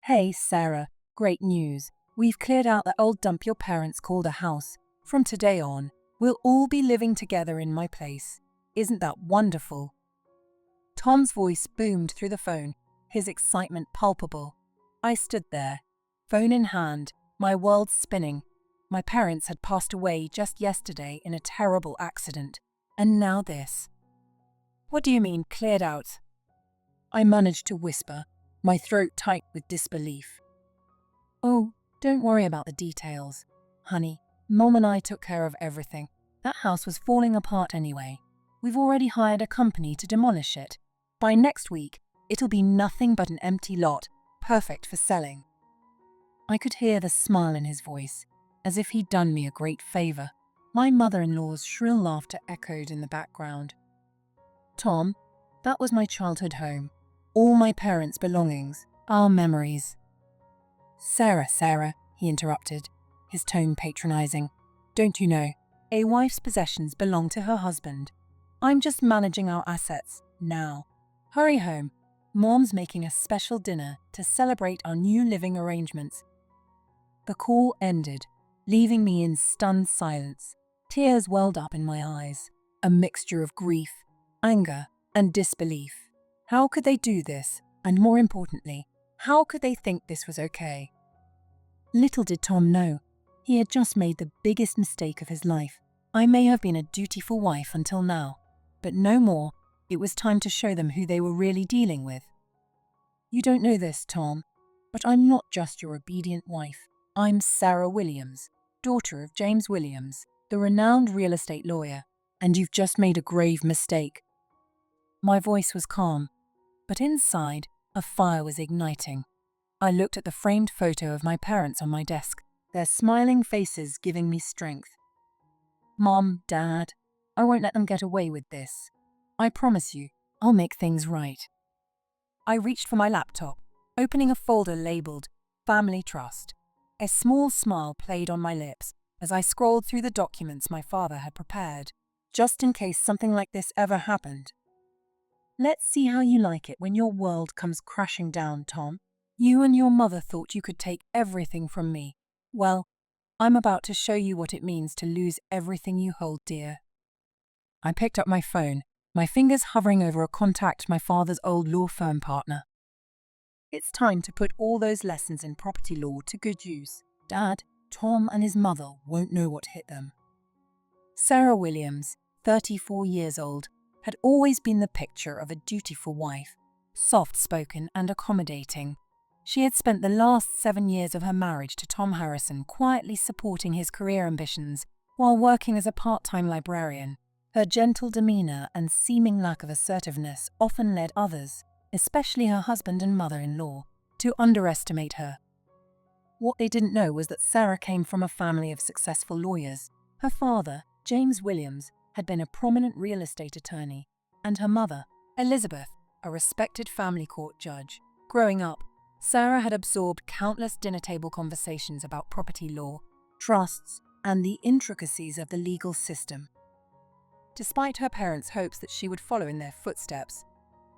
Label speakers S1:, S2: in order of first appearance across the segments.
S1: Hey, Sarah, great news. We've cleared out that old dump your parents called a house. From today on, we'll all be living together in my place. Isn't that wonderful? Tom's voice boomed through the phone, his excitement palpable. I stood there, phone in hand, my world spinning. My parents had passed away just yesterday in a terrible accident, and now this. What do you mean, cleared out? I managed to whisper, my throat tight with disbelief. Oh, don't worry about the details, honey. Mom and I took care of everything. That house was falling apart anyway. We've already hired a company to demolish it. By next week, it'll be nothing but an empty lot, perfect for selling. I could hear the smile in his voice, as if he'd done me a great favor. My mother-in-law's shrill laughter echoed in the background. Tom, that was my childhood home. All my parents' belongings, our memories. Sarah, he interrupted, his tone patronizing. Don't you know, a wife's possessions belong to her husband. I'm just managing our assets, now. Hurry home. Mom's making a special dinner to celebrate our new living arrangements. The call ended, leaving me in stunned silence. Tears welled up in my eyes, a mixture of grief, anger, and disbelief. How could they do this? And more importantly, how could they think this was okay? Little did Tom know, he had just made the biggest mistake of his life. I may have been a dutiful wife until now, but no more. It was time to show them who they were really dealing with. You don't know this, Tom, but I'm not just your obedient wife. I'm Sarah Williams, daughter of James Williams, the renowned real estate lawyer, and you've just made a grave mistake. My voice was calm, but inside, a fire was igniting. I looked at the framed photo of my parents on my desk, their smiling faces giving me strength. Mom, Dad, I won't let them get away with this. I promise you, I'll make things right. I reached for my laptop, opening a folder labeled Family Trust. A small smile played on my lips as I scrolled through the documents my father had prepared, just in case something like this ever happened. Let's see how you like it when your world comes crashing down, Tom. You and your mother thought you could take everything from me. Well, I'm about to show you what it means to lose everything you hold dear. I picked up my phone, my fingers hovering over a contact my father's old law firm partner. It's time to put all those lessons in property law to good use. Dad, Tom and his mother won't know what hit them. Sarah Williams, 34 years old, had always been the picture of a dutiful wife, soft-spoken and accommodating. She had spent the last 7 years of her marriage to Tom Harrison quietly supporting his career ambitions while working as a part-time librarian. Her gentle demeanor and seeming lack of assertiveness often led others, especially her husband and mother-in-law, to underestimate her. What they didn't know was that Sarah came from a family of successful lawyers. Her father, James Williams, had been a prominent real estate attorney, and her mother, Elizabeth, a respected family court judge. Growing up, Sarah had absorbed countless dinner table conversations about property law, trusts, and the intricacies of the legal system. Despite her parents' hopes that she would follow in their footsteps,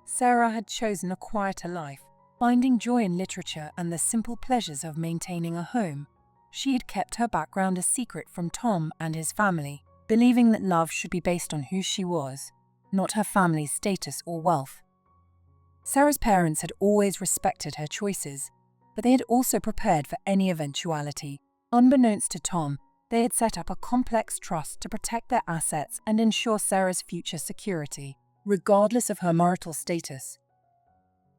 S1: Sarah had chosen a quieter life, finding joy in literature and the simple pleasures of maintaining a home. She had kept her background a secret from Tom and his family, believing that love should be based on who she was, not her family's status or wealth. Sarah's parents had always respected her choices, but they had also prepared for any eventuality. Unbeknownst to Tom, they had set up a complex trust to protect their assets and ensure Sarah's future security, regardless of her marital status.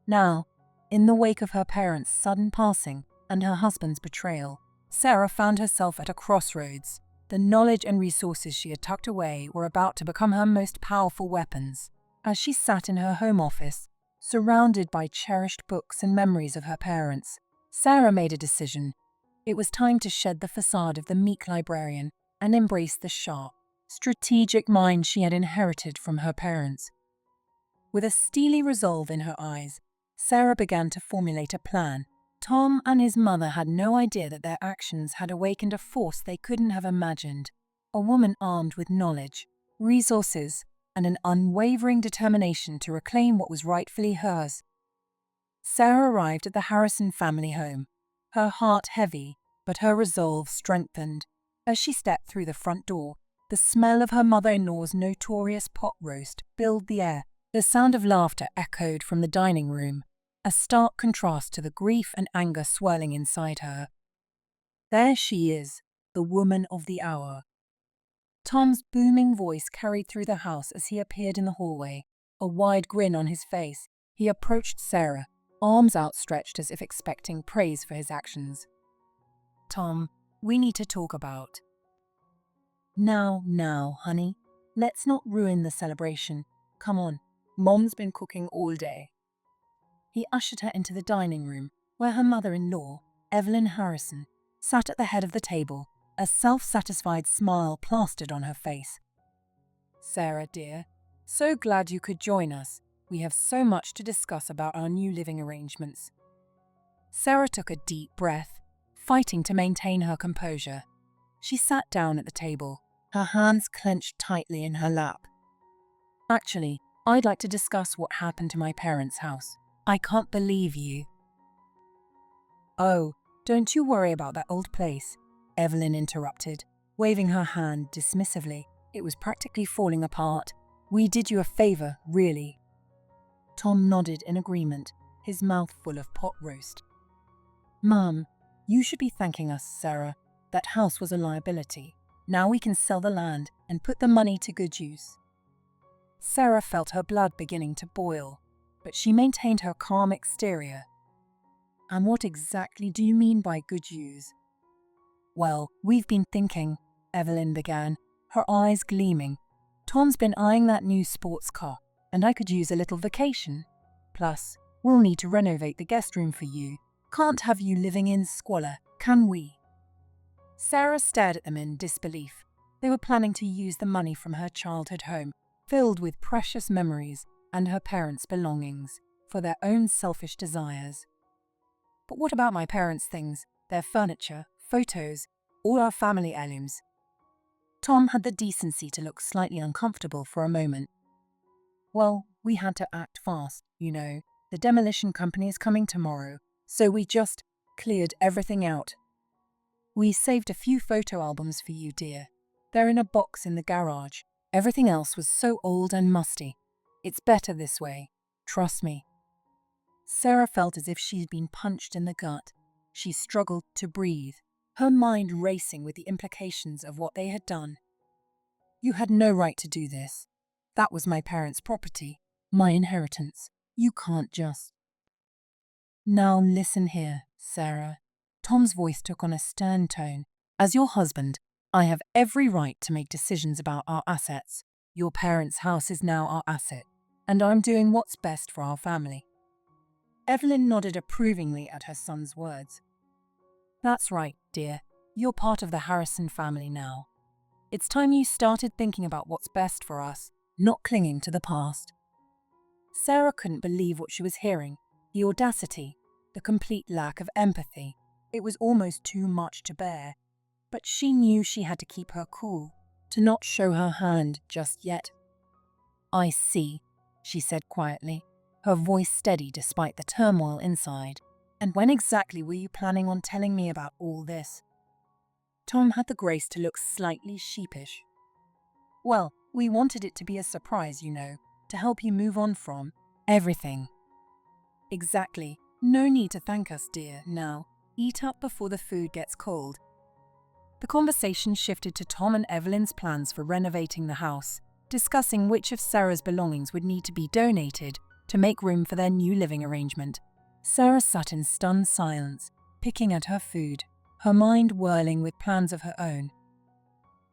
S1: Now, in the wake of her parents' sudden passing and her husband's betrayal, Sarah found herself at a crossroads. The knowledge and resources she had tucked away were about to become her most powerful weapons. As she sat in her home office, surrounded by cherished books and memories of her parents, Sarah made a decision. It was time to shed the facade of the meek librarian and embrace the sharp, strategic mind she had inherited from her parents. With a steely resolve in her eyes, Sarah began to formulate a plan. Tom and his mother had no idea that their actions had awakened a force they couldn't have imagined. A woman armed with knowledge, resources, and an unwavering determination to reclaim what was rightfully hers. Sarah arrived at the Harrison family home, her heart heavy, but her resolve strengthened. As she stepped through the front door, the smell of her mother-in-law's notorious pot roast filled the air. The sound of laughter echoed from the dining room, a stark contrast to the grief and anger swirling inside her. There she is, the woman of the hour. Tom's booming voice carried through the house as he appeared in the hallway, a wide grin on his face. He approached Sarah, arms outstretched as if expecting praise for his actions. "Tom, we need to talk about." Now, honey. Let's not ruin the celebration. Come on, Mom's been cooking all day." He ushered her into the dining room, where her mother-in-law, Evelyn Harrison, sat at the head of the table, a self-satisfied smile plastered on her face. "Sarah, dear, so glad you could join us. We have so much to discuss about our new living arrangements." Sarah took a deep breath, fighting to maintain her composure. She sat down at the table, her hands clenched tightly in her lap. "Actually, I'd like to discuss what happened to my parents' house. I can't believe you." "Oh, don't you worry about that old place," Evelyn interrupted, waving her hand dismissively. "It was practically falling apart. We did you a favor, really." Tom nodded in agreement, his mouth full of pot roast. "Mum, you should be thanking us, Sarah. That house was a liability. Now we can sell the land and put the money to good use." Sarah felt her blood beginning to boil, but she maintained her calm exterior. "And what exactly do you mean by good use?" "Well, we've been thinking," Evelyn began, her eyes gleaming. "Tom's been eyeing that new sports car, and I could use a little vacation. Plus, we'll need to renovate the guest room for you. Can't have you living in squalor, can we?" Sarah stared at them in disbelief. They were planning to use the money from her childhood home, filled with precious memories and her parents' belongings, for their own selfish desires. "But what about my parents' things, their furniture, photos, all our family heirlooms?" Tom had the decency to look slightly uncomfortable for a moment. "Well, we had to act fast, you know. The demolition company is coming tomorrow, so we just cleared everything out. We saved a few photo albums for you, dear. They're in a box in the garage. Everything else was so old and musty. It's better this way. Trust me." Sarah felt as if she'd been punched in the gut. She struggled to breathe, her mind racing with the implications of what they had done. "You had no right to do this. That was my parents' property, my inheritance. You can't just—" "Now listen here, Sarah." Tom's voice took on a stern tone. "As your husband, I have every right to make decisions about our assets. Your parents' house is now our asset, and I'm doing what's best for our family." Evelyn nodded approvingly at her son's words. "That's right, dear. You're part of the Harrison family now. It's time you started thinking about what's best for us, not clinging to the past." Sarah couldn't believe what she was hearing. The audacity, the complete lack of empathy. It was almost too much to bear. But she knew she had to keep her cool, to not show her hand just yet. "I see," she said quietly, her voice steady despite the turmoil inside. "And when exactly were you planning on telling me about all this?" Tom had the grace to look slightly sheepish. "Well, we wanted it to be a surprise, you know, to help you move on from everything." "Exactly. No need to thank us, dear. Now, eat up before the food gets cold." The conversation shifted to Tom and Evelyn's plans for renovating the house, discussing which of Sarah's belongings would need to be donated to make room for their new living arrangement. Sarah sat in stunned silence, picking at her food, her mind whirling with plans of her own.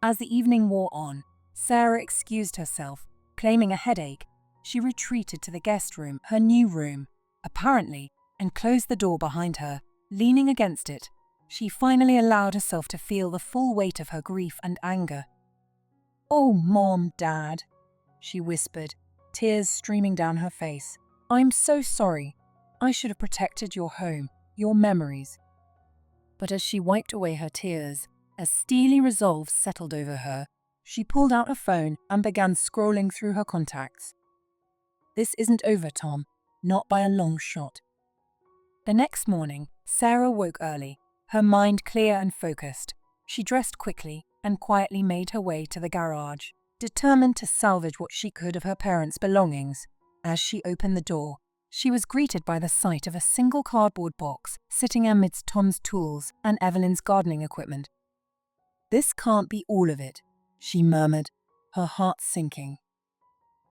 S1: As the evening wore on, Sarah excused herself, claiming a headache. She retreated to the guest room, her new room, apparently, and closed the door behind her. Leaning against it, she finally allowed herself to feel the full weight of her grief and anger. "Oh, Mom, Dad," she whispered, tears streaming down her face. "I'm so sorry. I should have protected your home, your memories." But as she wiped away her tears, a steely resolve settled over her. She pulled out her phone and began scrolling through her contacts. "This isn't over, Tom. Not by a long shot. The next morning, Sarah woke early, her mind clear and focused. She dressed quickly and quietly made her way to the garage, determined to salvage what she could of her parents' belongings. As she opened the door, she was greeted by the sight of a single cardboard box sitting amidst Tom's tools and Evelyn's gardening equipment. "This can't be all of it," she murmured, her heart sinking.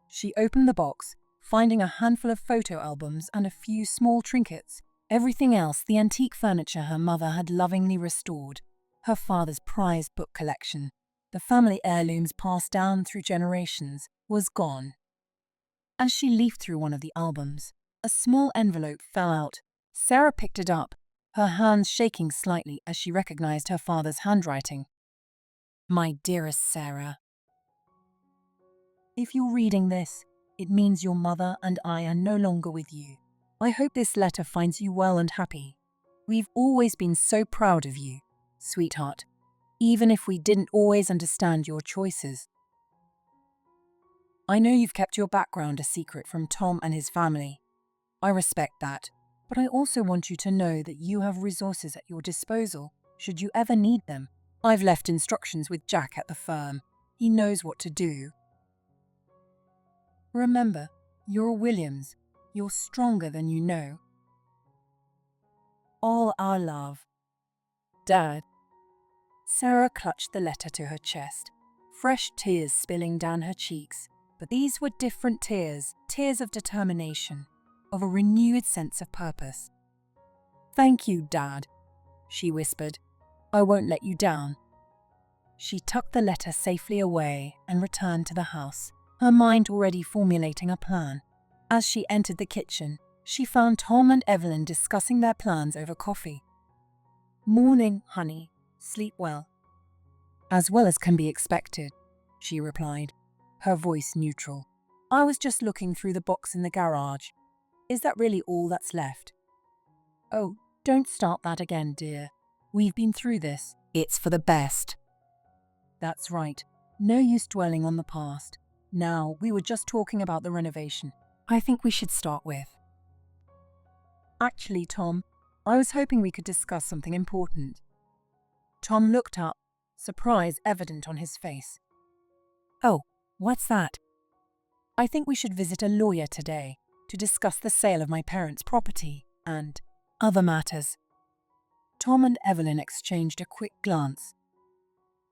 S1: She opened the box, finding a handful of photo albums and a few small trinkets. Everything else, the antique furniture her mother had lovingly restored, her father's prized book collection, the family heirlooms passed down through generations, was gone. As she leafed through one of the albums, a small envelope fell out. Sarah picked it up, her hands shaking slightly as she recognized her father's handwriting. "My dearest Sarah, if you're reading this, it means your mother and I are no longer with you. I hope this letter finds you well and happy. We've always been so proud of you, sweetheart, even if we didn't always understand your choices. I know you've kept your background a secret from Tom and his family. I respect that, but I also want you to know that you have resources at your disposal should you ever need them. I've left instructions with Jack at the firm. He knows what to do. Remember, you're Williams. You're stronger than you know. All our love. Dad." Sarah clutched the letter to her chest, fresh tears spilling down her cheeks. But these were different tears, tears of determination, of a renewed sense of purpose. "Thank you, Dad," she whispered. "I won't let you down." She tucked the letter safely away and returned to the house, her mind already formulating a plan. As she entered the kitchen, she found Tom and Evelyn discussing their plans over coffee. "Morning, honey. Sleep well." "As well as can be expected," she replied, her voice neutral. "I was just looking through the box in the garage. Is that really all that's left?" "Oh, don't start that again, dear. We've been through this. It's for the best." "That's right. No use dwelling on the past. Now, we were just talking about the renovation. I think we should start with." "Actually, Tom, I was hoping we could discuss something important." Tom looked up, surprise evident on his face. "Oh, what's that?" "I think we should visit a lawyer today to discuss the sale of my parents' property and other matters." Tom and Evelyn exchanged a quick glance.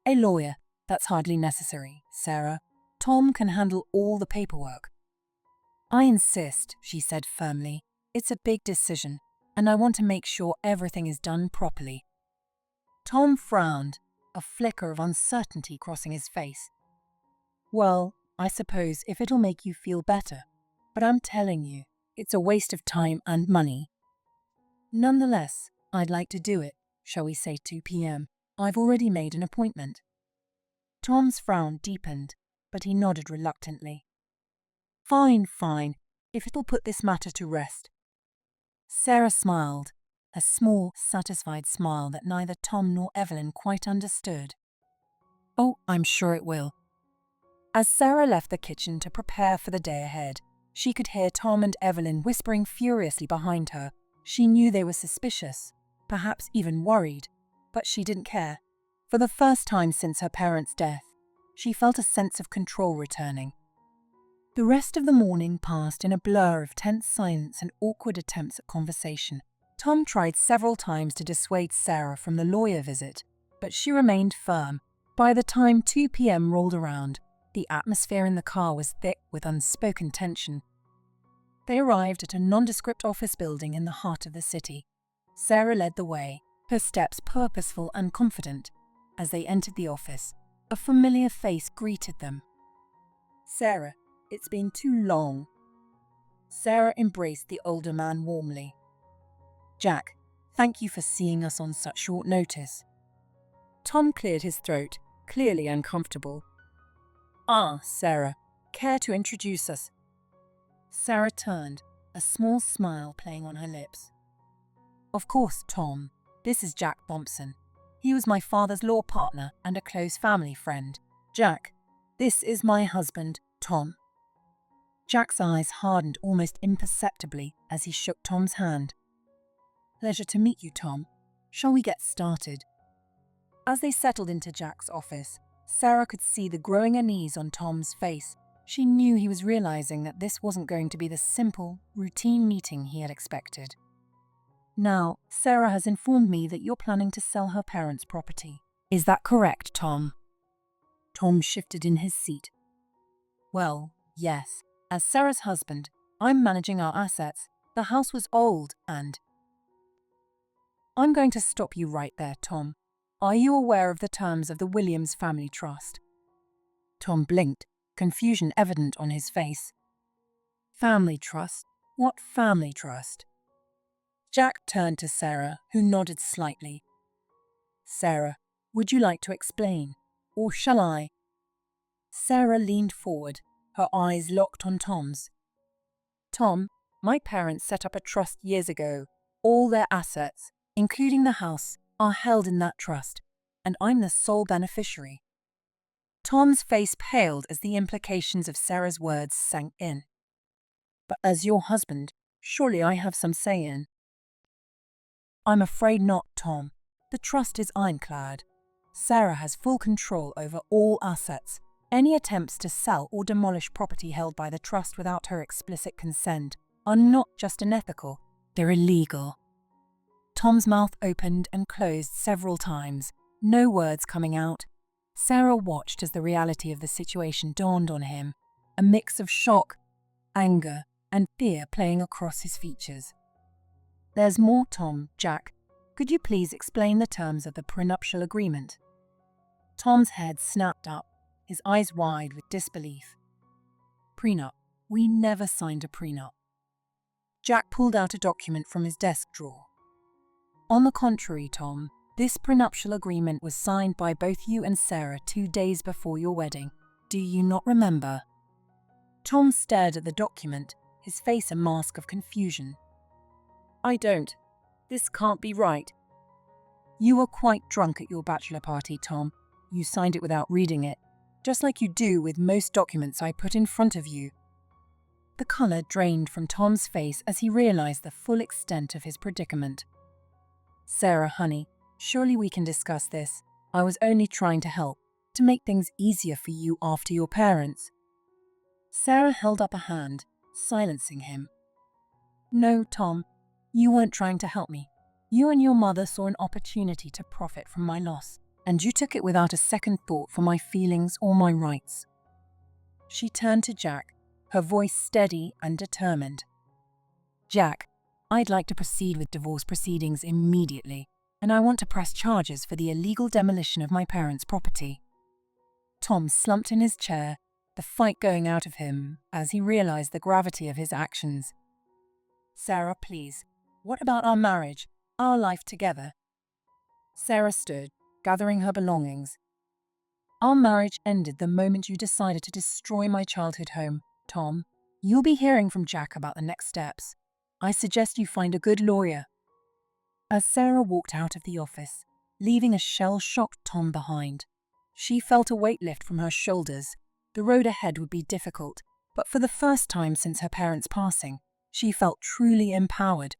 S1: "A lawyer? That's hardly necessary, Sarah. Tom can handle all the paperwork." "I insist," she said firmly. "It's a big decision, and I want to make sure everything is done properly." Tom frowned, a flicker of uncertainty crossing his face. "Well, I suppose if it'll make you feel better, but I'm telling you, it's a waste of time and money. Nonetheless, I'd like to do it. Shall we say 2 p.m.? I've already made an appointment." Tom's frown deepened, but he nodded reluctantly. Fine, if it'll put this matter to rest." Sarah smiled, a small, satisfied smile that neither Tom nor Evelyn quite understood. "Oh, I'm sure it will." As Sarah left the kitchen to prepare for the day ahead, she could hear Tom and Evelyn whispering furiously behind her. She knew they were suspicious, perhaps even worried, but she didn't care. For the first time since her parents' death, she felt a sense of control returning. The rest of the morning passed in a blur of tense silence and awkward attempts at conversation. Tom tried several times to dissuade Sarah from the lawyer visit, but she remained firm. By the time 2 p.m. rolled around, the atmosphere in the car was thick with unspoken tension. They arrived at a nondescript office building in the heart of the city. Sarah led the way, her steps purposeful and confident. As they entered the office, a familiar face greeted them. "Sarah, it's been too long." Sarah embraced the older man warmly. "Jack, thank you for seeing us on such short notice." Tom cleared his throat, clearly uncomfortable. "Ah, Sarah, care to introduce us?" Sarah turned, a small smile playing on her lips. "Of course, Tom. This is Jack Thompson. He was my father's law partner and a close family friend. Jack, this is my husband, Tom." Jack's eyes hardened almost imperceptibly as he shook Tom's hand. Pleasure to meet you, Tom. Shall we get started? As they settled into Jack's office, Sarah could see the growing unease on Tom's face. She knew he was realizing that this wasn't going to be the simple, routine meeting he had expected. Now, Sarah has informed me that you're planning to sell her parents' property. Is that correct, Tom? Tom shifted in his seat. Well, yes. As Sarah's husband, I'm managing our assets. The house was old and... I'm going to stop you right there, Tom. Are you aware of the terms of the Williams Family Trust? Tom blinked, confusion evident on his face. Family trust? What family trust? Jack turned to Sarah, who nodded slightly. Sarah, would you like to explain? Or shall I? Sarah leaned forward, her eyes locked on Tom's. Tom, my parents set up a trust years ago. All their assets, including the house, are held in that trust, and I'm the sole beneficiary. Tom's face paled as the implications of Sarah's words sank in. But as your husband, surely I have some say in. I'm afraid not, Tom. The trust is ironclad. Sarah has full control over all assets. Any attempts to sell or demolish property held by the trust without her explicit consent are not just unethical, they're illegal. Tom's mouth opened and closed several times, no words coming out. Sarah watched as the reality of the situation dawned on him, a mix of shock, anger, and fear playing across his features. There's more, Tom. Jack, could you please explain the terms of the prenuptial agreement? Tom's head snapped up, his eyes wide with disbelief. Prenup? We never signed a prenup. Jack pulled out a document from his desk drawer. On the contrary, Tom, this prenuptial agreement was signed by both you and Sarah 2 days before your wedding. Do you not remember? Tom stared at the document, his face a mask of confusion. I don't. This can't be right. You were quite drunk at your bachelor party, Tom. You signed it without reading it, just like you do with most documents I put in front of you. The colour drained from Tom's face as he realized the full extent of his predicament. Sarah, honey, surely we can discuss this. I was only trying to help, to make things easier for you after your parents. Sarah held up a hand, silencing him. No, Tom, you weren't trying to help me. You and your mother saw an opportunity to profit from my loss, and you took it without a second thought for my feelings or my rights. She turned to Jack, her voice steady and determined. Jack, I'd like to proceed with divorce proceedings immediately, and I want to press charges for the illegal demolition of my parents' property. Tom slumped in his chair, the fight going out of him as he realized the gravity of his actions. Sarah, please, what about our marriage, our life together? Sarah stood, gathering her belongings. Our marriage ended the moment you decided to destroy my childhood home, Tom. You'll be hearing from Jack about the next steps. I suggest you find a good lawyer. As Sarah walked out of the office, leaving a shell-shocked Tom behind, she felt a weight lift from her shoulders. The road ahead would be difficult, but for the first time since her parents' passing, she felt truly empowered.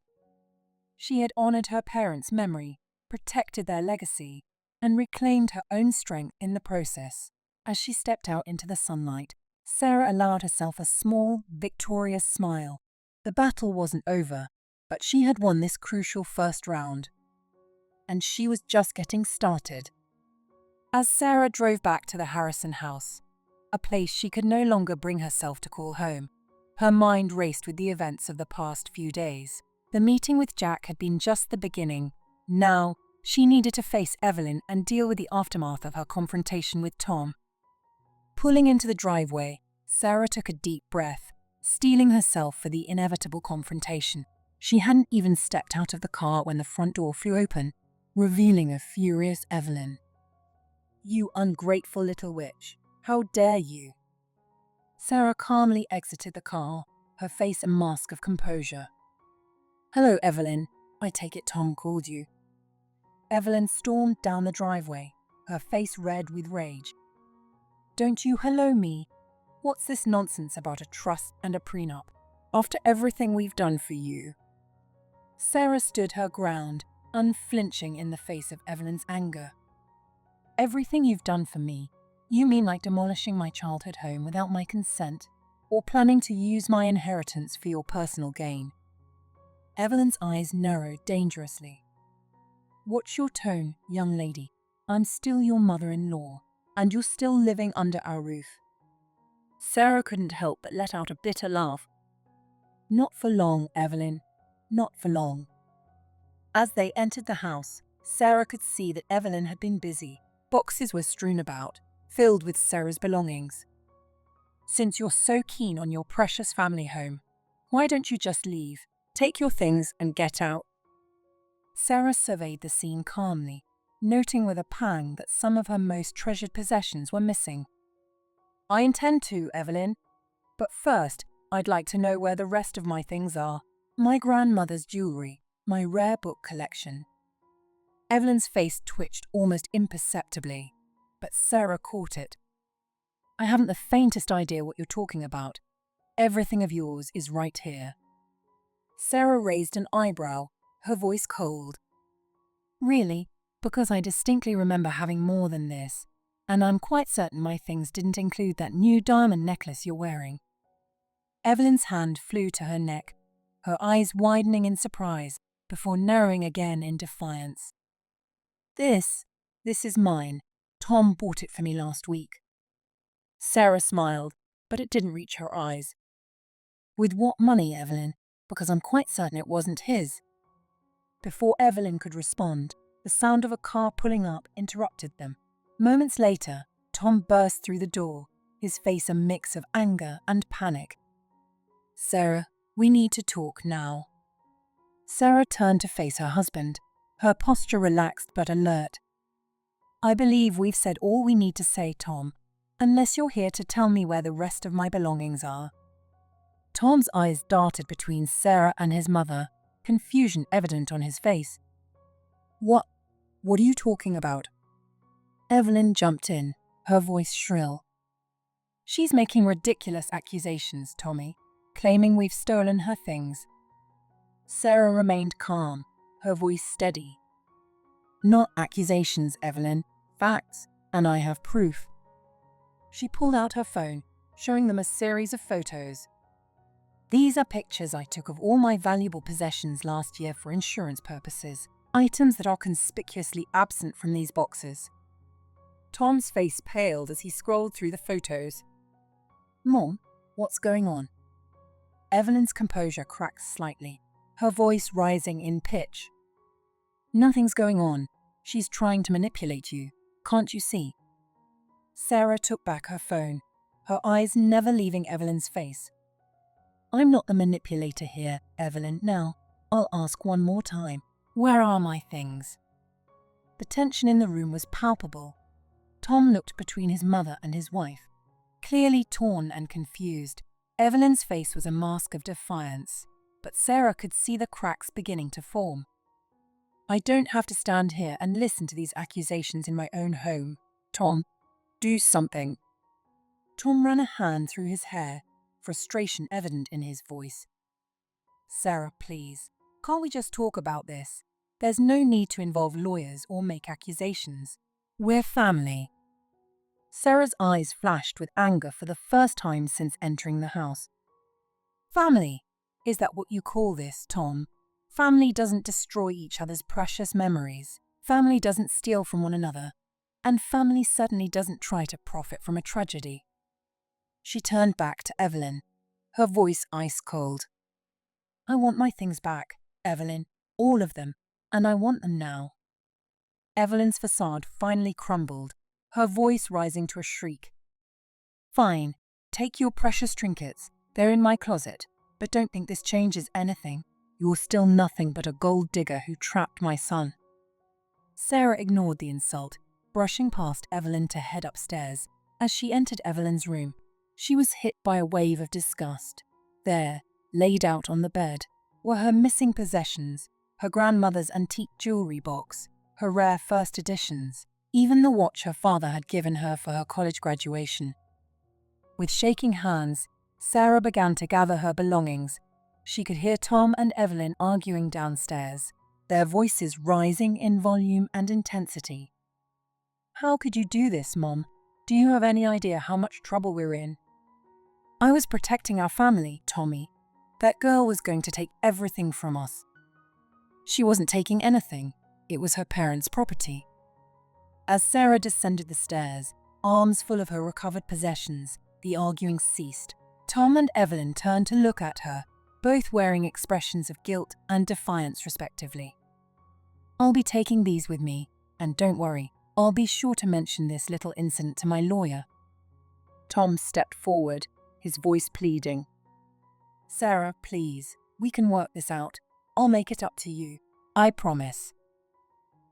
S1: She had honored her parents' memory, protected their legacy, and reclaimed her own strength in the process. As she stepped out into the sunlight, Sarah allowed herself a small, victorious smile. The battle wasn't over, but she had won this crucial first round. And she was just getting started. As Sarah drove back to the Harrison house, a place she could no longer bring herself to call home, her mind raced with the events of the past few days. The meeting with Jack had been just the beginning. Now, she needed to face Evelyn and deal with the aftermath of her confrontation with Tom. Pulling into the driveway, Sarah took a deep breath, steeling herself for the inevitable confrontation. She hadn't even stepped out of the car when the front door flew open, revealing a furious Evelyn. You ungrateful little witch, how dare you? Sarah calmly exited the car, her face a mask of composure. Hello, Evelyn. I take it Tom called you. Evelyn stormed down the driveway, her face red with rage. Don't you hello me? What's this nonsense about a trust and a prenup? After everything we've done for you. Sarah stood her ground, unflinching in the face of Evelyn's anger. Everything you've done for me, you mean like demolishing my childhood home without my consent, or planning to use my inheritance for your personal gain? Evelyn's eyes narrowed dangerously. Watch your tone, young lady. I'm still your mother-in-law, and you're still living under our roof. Sarah couldn't help but let out a bitter laugh. Not for long, Evelyn. Not for long. As they entered the house, Sarah could see that Evelyn had been busy. Boxes were strewn about, filled with Sarah's belongings. Since you're so keen on your precious family home, why don't you just leave, take your things and get out? Sarah surveyed the scene calmly, noting with a pang that some of her most treasured possessions were missing. I intend to, Evelyn. But first, I'd like to know where the rest of my things are. My grandmother's jewelry, my rare book collection. Evelyn's face twitched almost imperceptibly, but Sarah caught it. I haven't the faintest idea what you're talking about. Everything of yours is right here. Sarah raised an eyebrow, her voice cold. Really? Because I distinctly remember having more than this, and I'm quite certain my things didn't include that new diamond necklace you're wearing. Evelyn's hand flew to her neck, her eyes widening in surprise before narrowing again in defiance. This is mine. Tom bought it for me last week. Sarah smiled, but it didn't reach her eyes. With what money, Evelyn? Because I'm quite certain it wasn't his. Before Evelyn could respond, the sound of a car pulling up interrupted them. Moments later, Tom burst through the door, his face a mix of anger and panic. Sarah, we need to talk now. Sarah turned to face her husband, her posture relaxed but alert. I believe we've said all we need to say, Tom, unless you're here to tell me where the rest of my belongings are. Tom's eyes darted between Sarah and his mother, confusion evident on his face. What are you talking about? Evelyn jumped in, her voice shrill. She's making ridiculous accusations, Tommy, claiming we've stolen her things. Sarah remained calm, her voice steady. Not accusations, Evelyn, facts, and I have proof. She pulled out her phone, showing them a series of photos. These are pictures I took of all my valuable possessions last year for insurance purposes, items that are conspicuously absent from these boxes. Tom's face paled as he scrolled through the photos. Mom, what's going on? Evelyn's composure cracked slightly, her voice rising in pitch. Nothing's going on. She's trying to manipulate you. Can't you see? Sarah took back her phone, her eyes never leaving Evelyn's face. I'm not the manipulator here, Evelyn. Now, I'll ask one more time. Where are my things? The tension in the room was palpable. Tom looked between his mother and his wife, clearly torn and confused. Evelyn's face was a mask of defiance, but Sarah could see the cracks beginning to form. I don't have to stand here and listen to these accusations in my own home. Tom, do something. Tom ran a hand through his hair, frustration evident in his voice. Sarah, please, can't we just talk about this? There's no need to involve lawyers or make accusations. We're family. Sarah's eyes flashed with anger for the first time since entering the house. Family? Is that what you call this, Tom? Family doesn't destroy each other's precious memories. Family doesn't steal from one another. And family certainly doesn't try to profit from a tragedy. She turned back to Evelyn, her voice ice cold. I want my things back, Evelyn, all of them, and I want them now. Evelyn's facade finally crumbled, her voice rising to a shriek. Fine, take your precious trinkets, they're in my closet, but don't think this changes anything. You're still nothing but a gold digger who trapped my son. Sarah ignored the insult, brushing past Evelyn to head upstairs. As she entered Evelyn's room, she was hit by a wave of disgust. There, laid out on the bed, were her missing possessions, her grandmother's antique jewelry box, her rare first editions, even the watch her father had given her for her college graduation. With shaking hands, Sarah began to gather her belongings, She could hear Tom and Evelyn arguing downstairs, their voices rising in volume and intensity. "How could you do this, Mom? Do you have any idea how much trouble we're in?" "I was protecting our family, Tommy. That girl was going to take everything from us." "She wasn't taking anything. It was her parents' property." As Sarah descended the stairs, arms full of her recovered possessions, the arguing ceased. Tom and Evelyn turned to look at her, both wearing expressions of guilt and defiance respectively. "I'll be taking these with me, and don't worry, I'll be sure to mention this little incident to my lawyer." Tom stepped forward, his voice pleading. "Sarah, please, we can work this out. I'll make it up to you. I promise."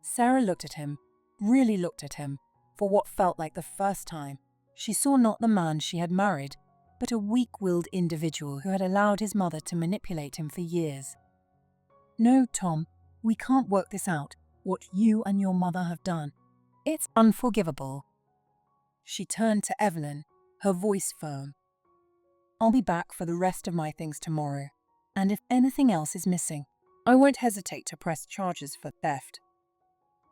S1: Sarah looked at him, really looked at him, for what felt like the first time. She saw not the man she had married, but a weak-willed individual who had allowed his mother to manipulate him for years. "No, Tom, we can't work this out, what you and your mother have done. It's unforgivable." She turned to Evelyn, her voice firm. "I'll be back for the rest of my things tomorrow, and if anything else is missing, I won't hesitate to press charges for theft."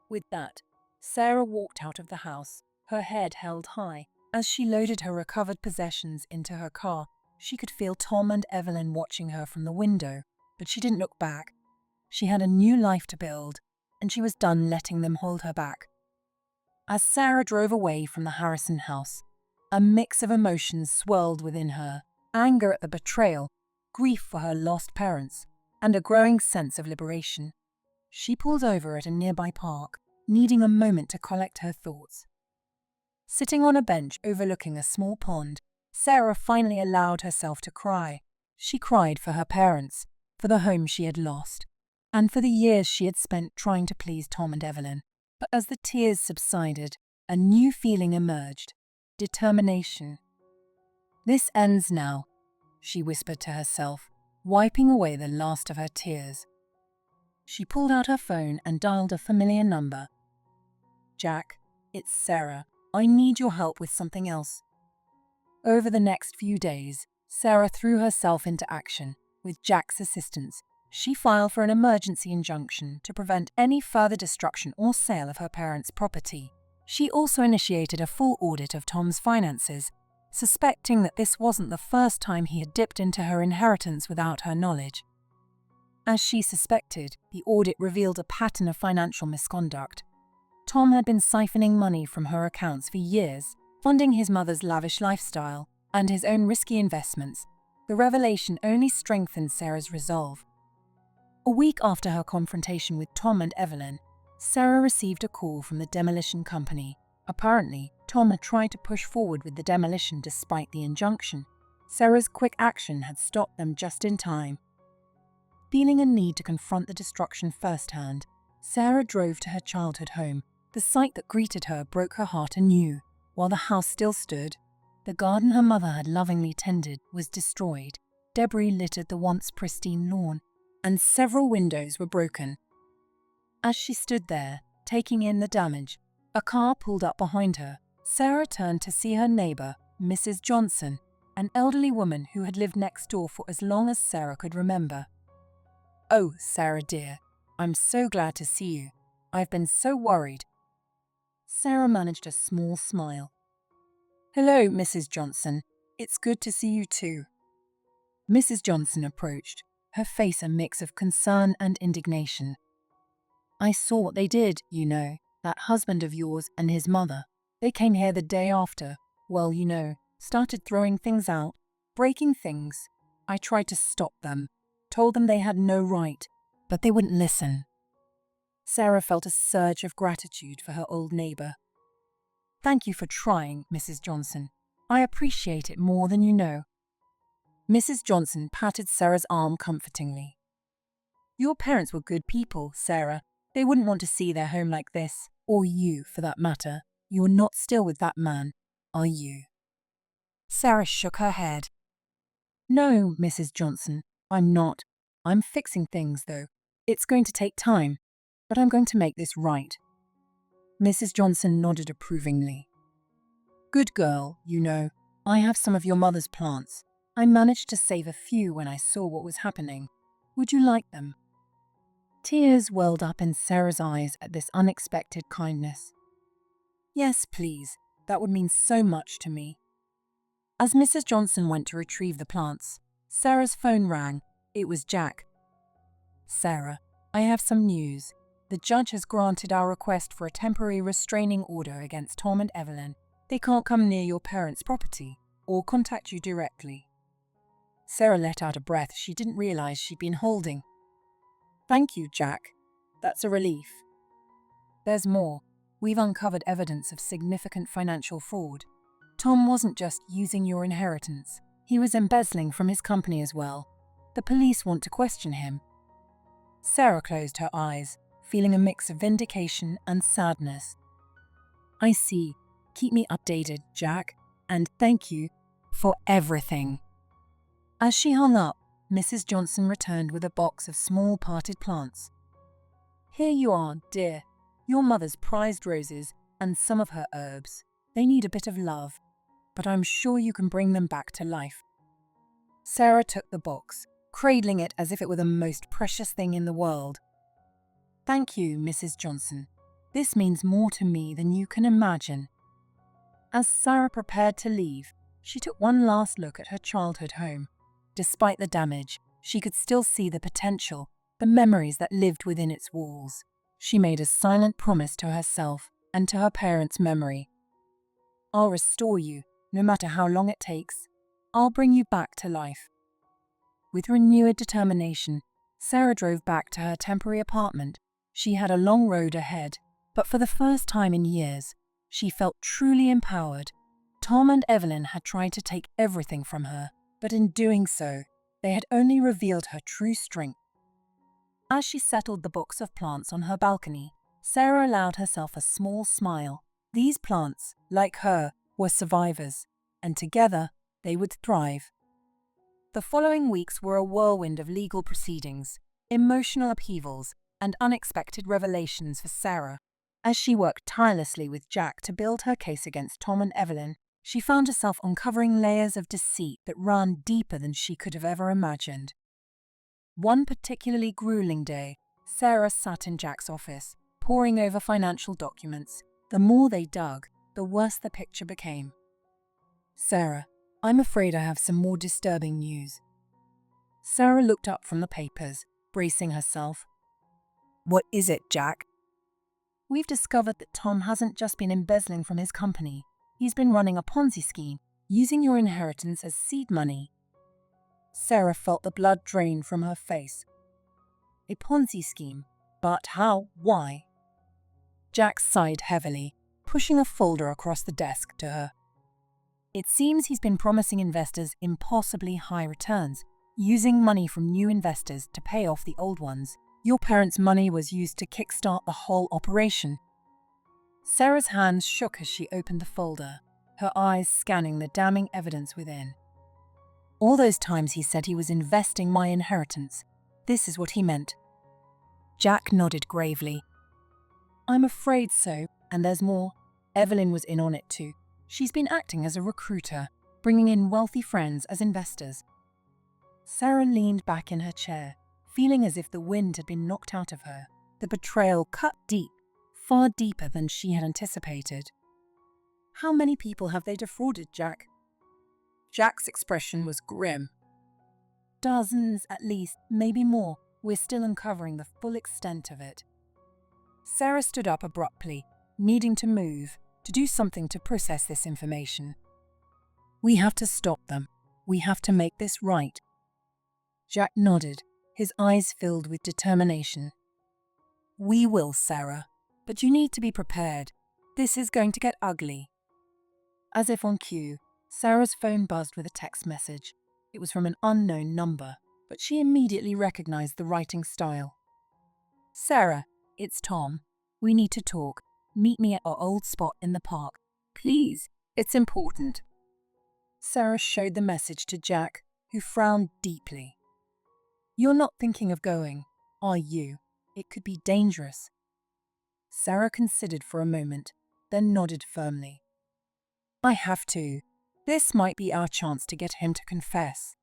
S1: With that, Sarah walked out of the house, her head held high. As she loaded her recovered possessions into her car, she could feel Tom and Evelyn watching her from the window, but she didn't look back. She had a new life to build, and she was done letting them hold her back. As Sarah drove away from the Harrison house, a mix of emotions swirled within her: anger at the betrayal, grief for her lost parents, and a growing sense of liberation. She pulled over at a nearby park, needing a moment to collect her thoughts. Sitting on a bench overlooking a small pond, Sarah finally allowed herself to cry. She cried for her parents, for the home she had lost, and for the years she had spent trying to please Tom and Evelyn. But as the tears subsided, a new feeling emerged: determination. "This ends now," she whispered to herself, wiping away the last of her tears. She pulled out her phone and dialed a familiar number. "Jack, it's Sarah. I need your help with something else." Over the next few days, Sarah threw herself into action. With Jack's assistance, she filed for an emergency injunction to prevent any further destruction or sale of her parents' property. She also initiated a full audit of Tom's finances, suspecting that this wasn't the first time he had dipped into her inheritance without her knowledge. As she suspected, the audit revealed a pattern of financial misconduct. Tom had been siphoning money from her accounts for years, funding his mother's lavish lifestyle and his own risky investments. The revelation only strengthened Sarah's resolve. A week after her confrontation with Tom and Evelyn, Sarah received a call from the demolition company. Apparently, Tom had tried to push forward with the demolition despite the injunction. Sarah's quick action had stopped them just in time. Feeling a need to confront the destruction firsthand, Sarah drove to her childhood home. The sight that greeted her broke her heart anew. While the house still stood, the garden her mother had lovingly tended was destroyed. Debris littered the once pristine lawn, and several windows were broken. As she stood there, taking in the damage, a car pulled up behind her. Sarah turned to see her neighbor, Mrs. Johnson, an elderly woman who had lived next door for as long as Sarah could remember. "Oh, Sarah dear, I'm so glad to see you. I've been so worried." Sarah managed a small smile. "Hello, Mrs. Johnson. It's good to see you too." Mrs. Johnson approached, her face a mix of concern and indignation. "I saw what they did, you know, that husband of yours and his mother. They came here the day after, well, you know, started throwing things out, breaking things. I tried to stop them, told them they had no right, but they wouldn't listen." Sarah felt a surge of gratitude for her old neighbor. "Thank you for trying, Mrs. Johnson. I appreciate it more than you know." Mrs. Johnson patted Sarah's arm comfortingly. "Your parents were good people, Sarah. They wouldn't want to see their home like this, or you, for that matter. You're not still with that man, are you?" Sarah shook her head. "No, Mrs. Johnson, I'm not. I'm fixing things, though. It's going to take time, but I'm going to make this right." Mrs. Johnson nodded approvingly. "Good girl, you know. I have some of your mother's plants, I managed to save a few when I saw what was happening. Would you like them?" Tears welled up in Sarah's eyes at this unexpected kindness. "Yes, please. That would mean so much to me." As Mrs. Johnson went to retrieve the plants, Sarah's phone rang. It was Jack. "Sarah, I have some news. The judge has granted our request for a temporary restraining order against Tom and Evelyn. They can't come near your parents' property or contact you directly." Sarah let out a breath she didn't realize she'd been holding. "Thank you, Jack. That's a relief." "There's more. We've uncovered evidence of significant financial fraud. Tom wasn't just using your inheritance. He was embezzling from his company as well. The police want to question him." Sarah closed her eyes, feeling a mix of vindication and sadness. "I see. Keep me updated, Jack, and thank you for everything." As she hung up, Mrs. Johnson returned with a box of small potted plants. "Here you are, dear. Your mother's prized roses and some of her herbs. They need a bit of love, but I'm sure you can bring them back to life." Sarah took the box, cradling it as if it were the most precious thing in the world. "Thank you, Mrs. Johnson. This means more to me than you can imagine." As Sarah prepared to leave, she took one last look at her childhood home. Despite the damage, she could still see the potential, the memories that lived within its walls. She made a silent promise to herself and to her parents' memory. "I'll restore you, no matter how long it takes. I'll bring you back to life." With renewed determination, Sarah drove back to her temporary apartment. She had a long road ahead, but for the first time in years, she felt truly empowered. Tom and Evelyn had tried to take everything from her, but in doing so, they had only revealed her true strength. As she settled the box of plants on her balcony, Sarah allowed herself a small smile. These plants, like her, were survivors, and together they would thrive. The following weeks were a whirlwind of legal proceedings, emotional upheavals, and unexpected revelations for Sarah. As she worked tirelessly with Jack to build her case against Tom and Evelyn, she found herself uncovering layers of deceit that ran deeper than she could have ever imagined. One particularly grueling day, Sarah sat in Jack's office, poring over financial documents. The more they dug, the worse the picture became. "Sarah, I'm afraid I have some more disturbing news." Sarah looked up from the papers, bracing herself. "What is it, Jack?" "We've discovered that Tom hasn't just been embezzling from his company. He's been running a Ponzi scheme, using your inheritance as seed money." Sarah felt the blood drain from her face. "A Ponzi scheme? But how? Why?" Jack sighed heavily, pushing a folder across the desk to her. "It seems he's been promising investors impossibly high returns, using money from new investors to pay off the old ones. Your parents' money was used to kickstart the whole operation." Sarah's hands shook as she opened the folder, her eyes scanning the damning evidence within. "All those times he said he was investing my inheritance. This is what he meant." Jack nodded gravely. "I'm afraid so, and there's more. Evelyn was in on it too. She's been acting as a recruiter, bringing in wealthy friends as investors." Sarah leaned back in her chair, feeling as if the wind had been knocked out of her. The betrayal cut deep, far deeper than she had anticipated. "How many people have they defrauded, Jack?" Jack's expression was grim. "Dozens at least, maybe more. We're still uncovering the full extent of it." Sarah stood up abruptly, needing to move, to do something to process this information. "We have to stop them. We have to make this right." Jack nodded, his eyes filled with determination. "We will, Sarah, but you need to be prepared. This is going to get ugly." As if on cue, Sarah's phone buzzed with a text message. It was from an unknown number, but she immediately recognized the writing style. "Sarah, it's Tom. We need to talk. Meet me at our old spot in the park. Please, it's important." Sarah showed the message to Jack, who frowned deeply. "You're not thinking of going, are you? It could be dangerous." Sarah considered for a moment, then nodded firmly. "I have to. This might be our chance to get him to confess.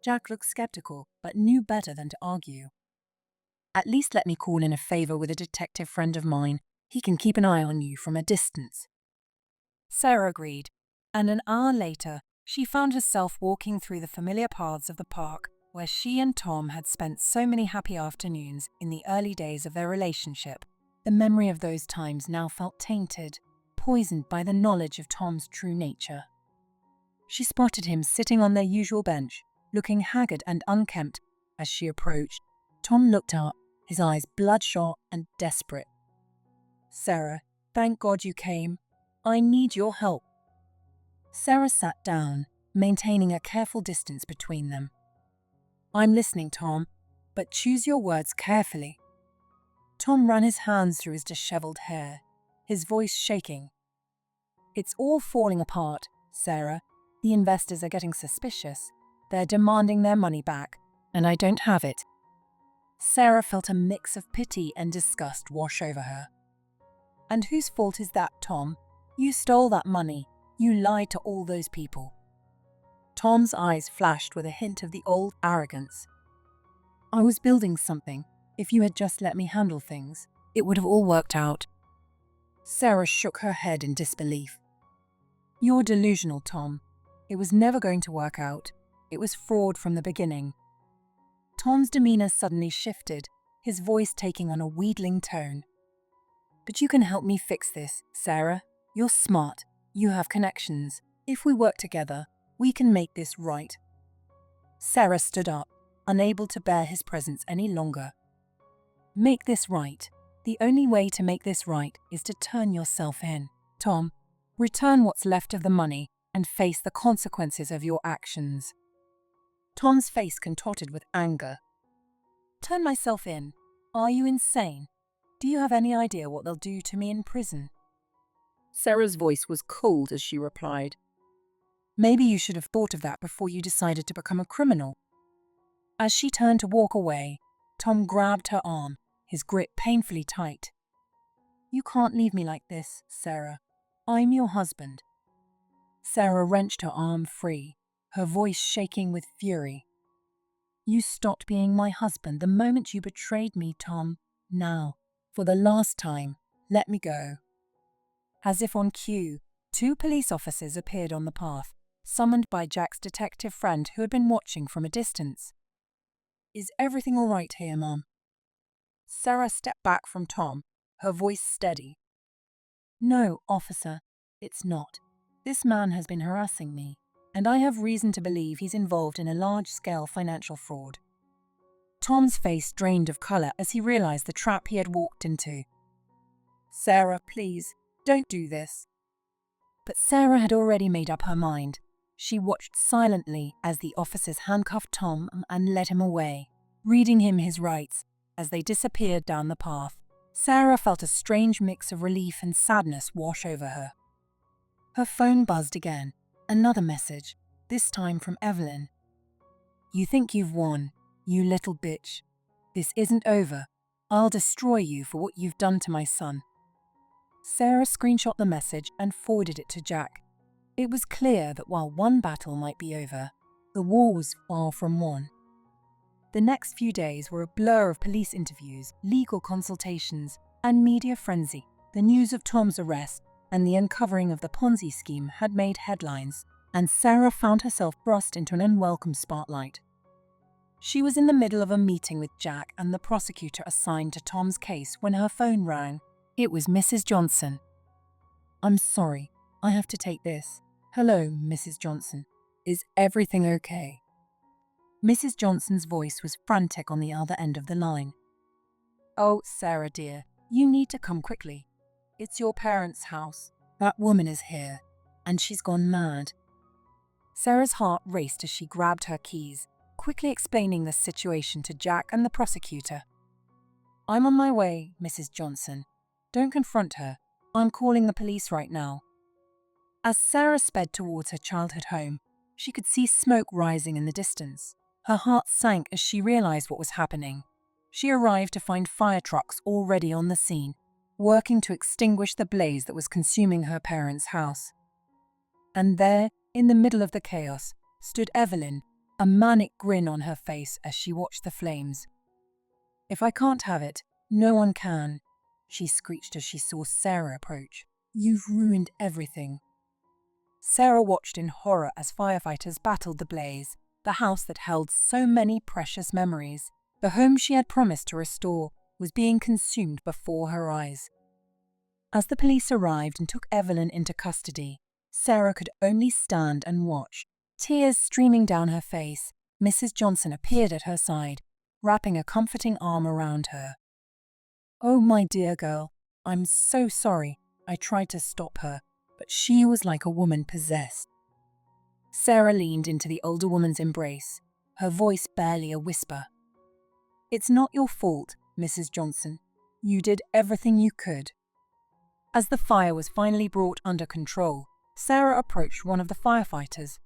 S1: Jack looked skeptical, but knew better than to argue. At least let me call in a favor with a detective friend of mine. He can keep an eye on you from a distance. Sarah agreed, and an hour later, she found herself walking through the familiar paths of the park where she and Tom had spent so many happy afternoons in the early days of their relationship. The memory of those times now felt tainted, poisoned by the knowledge of Tom's true nature. She spotted him sitting on their usual bench, looking haggard and unkempt. As she approached, Tom looked up, his eyes bloodshot and desperate. "Sarah, thank God you came. I need your help." Sarah sat down, maintaining a careful distance between them. "I'm listening, Tom, but choose your words carefully." Tom ran his hands through his disheveled hair, his voice shaking. "It's all falling apart, Sarah. The investors are getting suspicious. They're demanding their money back, and I don't have it." Sarah felt a mix of pity and disgust wash over her. "And whose fault is that, Tom? You stole that money. You lied to all those people." Tom's eyes flashed with a hint of the old arrogance. "I was building something. If you had just let me handle things, it would have all worked out." Sarah shook her head in disbelief. "You're delusional, Tom. It was never going to work out. It was fraud from the beginning." Tom's demeanor suddenly shifted, his voice taking on a wheedling tone. "But you can help me fix this, Sarah. You're smart. You have connections. If we work together, we can make this right." Sarah stood up, unable to bear his presence any longer. "Make this right. The only way to make this right is to turn yourself in. Tom, return what's left of the money and face the consequences of your actions." Tom's face contorted with anger. "Turn myself in? Are you insane? Do you have any idea what they'll do to me in prison?" Sarah's voice was cold as she replied, "Maybe you should have thought of that before you decided to become a criminal." As she turned to walk away, Tom grabbed her arm, his grip painfully tight. "You can't leave me like this, Sarah. I'm your husband." Sarah wrenched her arm free, her voice shaking with fury. "You stopped being my husband the moment you betrayed me, Tom. Now, for the last time, let me go." As if on cue, 2 police officers appeared on the path, summoned by Jack's detective friend who had been watching from a distance. "Is everything all right here, Mom?" Sarah stepped back from Tom, her voice steady. "No, officer, it's not. This man has been harassing me, and I have reason to believe he's involved in a large-scale financial fraud." Tom's face drained of color as he realized the trap he had walked into. "Sarah, please, don't do this." But Sarah had already made up her mind. She watched silently as the officers handcuffed Tom and led him away, reading him his rights as they disappeared down the path. Sarah felt a strange mix of relief and sadness wash over her. Her phone buzzed again. Another message, this time from Evelyn. "You think you've won, you little bitch. This isn't over. I'll destroy you for what you've done to my son." Sarah screenshot the message and forwarded it to Jack. It was clear that while one battle might be over, the war was far from won. The next few days were a blur of police interviews, legal consultations, and media frenzy. The news of Tom's arrest and the uncovering of the Ponzi scheme had made headlines, and Sarah found herself thrust into an unwelcome spotlight. She was in the middle of a meeting with Jack and the prosecutor assigned to Tom's case when her phone rang. It was Mrs. Johnson. "I'm sorry, I have to take this. Hello, Mrs. Johnson. Is everything okay?" Mrs. Johnson's voice was frantic on the other end of the line. "Oh, Sarah dear, you need to come quickly. It's your parents' house. That woman is here, and she's gone mad." Sarah's heart raced as she grabbed her keys, quickly explaining the situation to Jack and the prosecutor. "I'm on my way, Mrs. Johnson. Don't confront her. I'm calling the police right now." As Sarah sped towards her childhood home, she could see smoke rising in the distance. Her heart sank as she realized what was happening. She arrived to find fire trucks already on the scene, working to extinguish the blaze that was consuming her parents' house. And there, In the middle of the chaos stood Evelyn, a manic grin on her face as she watched the flames. "If I can't have it, no one can," she screeched as she saw Sarah approach. "You've ruined everything." Sarah watched in horror as firefighters battled the blaze, the house that held so many precious memories. The home she had promised to restore was being consumed before her eyes. As the police arrived and took Evelyn into custody, Sarah could only stand and watch. Tears streaming down her face, Mrs. Johnson appeared at her side, wrapping a comforting arm around her. "Oh, my dear girl, I'm so sorry. I tried to stop her, but she was like a woman possessed." Sarah leaned into the older woman's embrace, her voice barely a whisper. "It's not your fault, Mrs. Johnson. You did everything you could." As the fire was finally brought under control, Sarah approached one of the firefighters.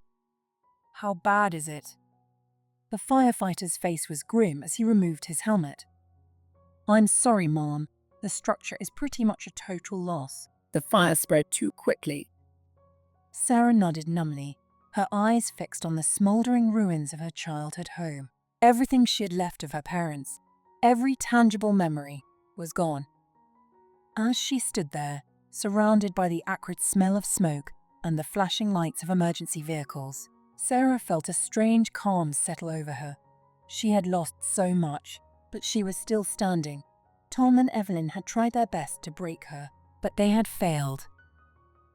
S1: "How bad is it?" The firefighter's face was grim as he removed his helmet. "I'm sorry, Mom. The structure is pretty much a total loss. The fire spread too quickly." Sarah nodded numbly, her eyes fixed on the smouldering ruins of her childhood home. Everything she had left of her parents, every tangible memory, was gone. As she stood there, surrounded by the acrid smell of smoke and the flashing lights of emergency vehicles, Sarah felt a strange calm settle over her. She had lost so much, but she was still standing. Tom and Evelyn had tried their best to break her, but they had failed.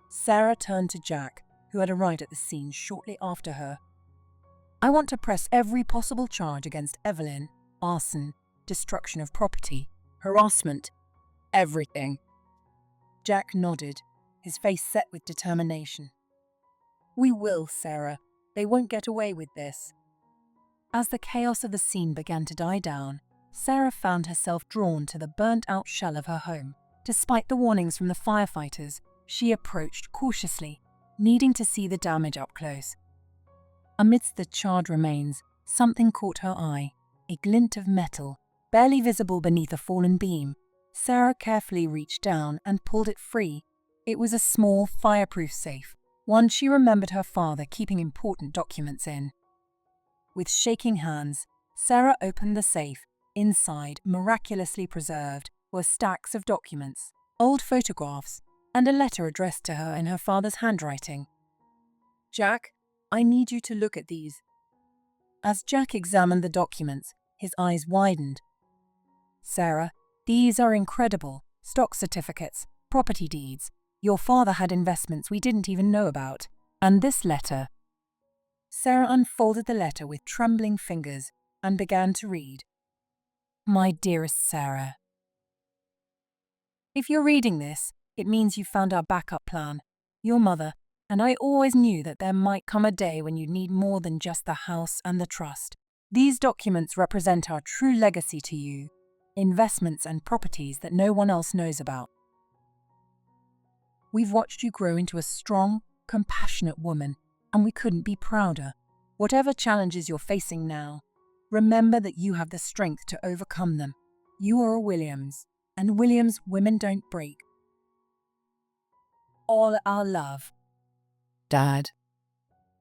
S1: Sarah turned to Jack, who had arrived at the scene shortly after her. "I want to press every possible charge against Evelyn: arson, destruction of property, harassment, everything." Jack nodded, his face set with determination. "We will, Sarah. They won't get away with this." As the chaos of the scene began to die down, Sarah found herself drawn to the burnt-out shell of her home. Despite the warnings from the firefighters, she approached cautiously, needing to see the damage up close. Amidst the charred remains, something caught her eye, a glint of metal, barely visible beneath a fallen beam. Sarah carefully reached down and pulled it free. It was a small, fireproof safe, one she remembered her father keeping important documents in. With shaking hands, Sarah opened the safe. Inside, miraculously preserved, were stacks of documents, old photographs, and a letter addressed to her in her father's handwriting. "Jack, I need you to look at these." As Jack examined the documents, his eyes widened. "Sarah, these are incredible. Stock certificates, property deeds. Your father had investments we didn't even know about. And this letter." Sarah unfolded the letter with trembling fingers and began to read. "My dearest Sarah, if you're reading this, it means you found our backup plan. Your mother, and I always knew that there might come a day when you'd need more than just the house and the trust. These documents represent our true legacy to you, investments and properties that no one else knows about. We've watched you grow into a strong, compassionate woman, and we couldn't be prouder. Whatever challenges you're facing now, remember that you have the strength to overcome them. You are a Williams, and Williams women don't break. All our love, Dad."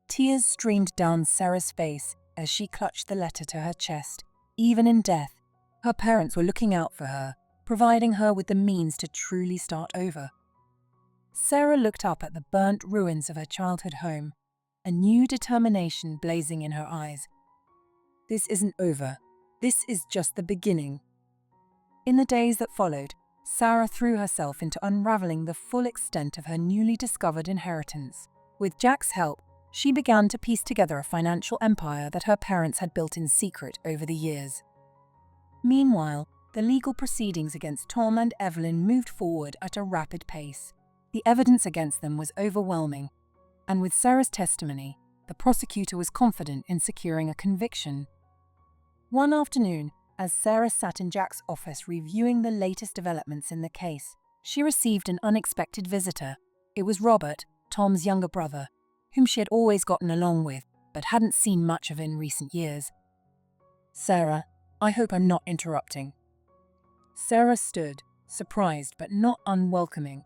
S1: Tears streamed down Sarah's face as she clutched the letter to her chest. Even in death, her parents were looking out for her, providing her with the means to truly start over. Sarah looked up at the burnt ruins of her childhood home, a new determination blazing in her eyes. This isn't over. This is just the beginning. In the days that followed, Sarah threw herself into unraveling the full extent of her newly discovered inheritance. With Jack's help, she began to piece together a financial empire that her parents had built in secret over the years. Meanwhile, the legal proceedings against Tom and Evelyn moved forward at a rapid pace. The evidence against them was overwhelming, and with Sarah's testimony, the prosecutor was confident in securing a conviction. One afternoon, as Sarah sat in Jack's office reviewing the latest developments in the case, she received an unexpected visitor. It was Robert, Tom's younger brother, whom she had always gotten along with, but hadn't seen much of in recent years. "Sarah, I hope I'm not interrupting." Sarah stood, surprised but not unwelcoming.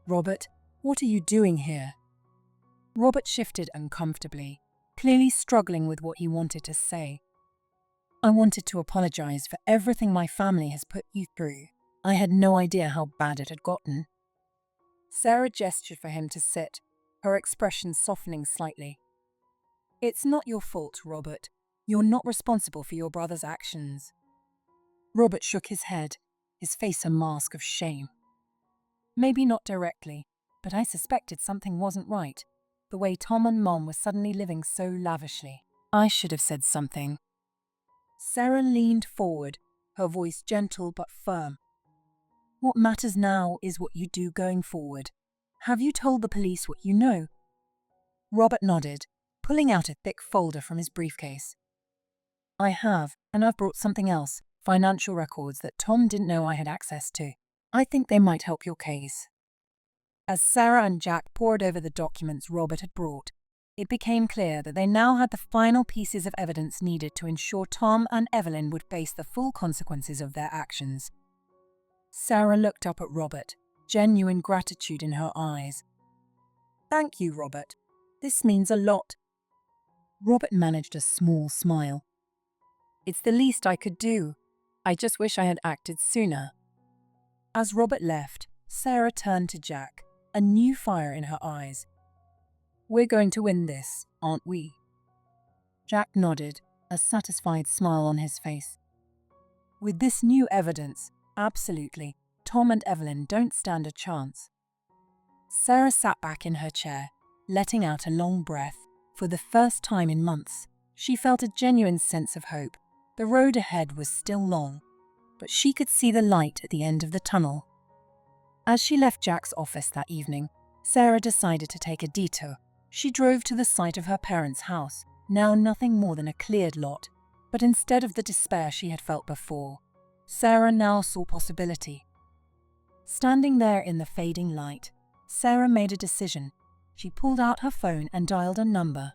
S1: "Robert, what are you doing here?" Robert shifted uncomfortably, clearly struggling with what he wanted to say. I wanted to apologize for everything my family has put you through. I had no idea how bad it had gotten. Sarah gestured for him to sit, her expression softening slightly. It's not your fault, Robert. You're not responsible for your brother's actions. Robert shook his head, his face a mask of shame. Maybe not directly, but I suspected something wasn't right. The way Tom and Mom were suddenly living so lavishly. I should have said something. Sarah leaned forward, her voice gentle but firm. What matters now is what you do going forward. Have you told the police what you know? Robert nodded, pulling out a thick folder from his briefcase. I have, and I've brought something else, financial records that Tom didn't know I had access to. I think they might help your case. As Sarah and Jack pored over the documents Robert had brought, it became clear that they now had the final pieces of evidence needed to ensure Tom and Evelyn would face the full consequences of their actions. Sarah looked up at Robert, genuine gratitude in her eyes. Thank you, Robert. This means a lot. Robert managed a small smile. It's the least I could do. I just wish I had acted sooner. As Robert left, Sarah turned to Jack, a new fire in her eyes. We're going to win this, aren't we? Jack nodded, a satisfied smile on his face. With this new evidence, absolutely, Tom and Evelyn don't stand a chance. Sarah sat back in her chair, letting out a long breath. For the first time in months, she felt a genuine sense of hope. The road ahead was still long, but she could see the light at the end of the tunnel. As she left Jack's office that evening, Sarah decided to take a detour. She drove to the site of her parents' house, now nothing more than a cleared lot. But instead of the despair she had felt before, Sarah now saw possibility. Standing there in the fading light, Sarah made a decision. She pulled out her phone and dialed a number.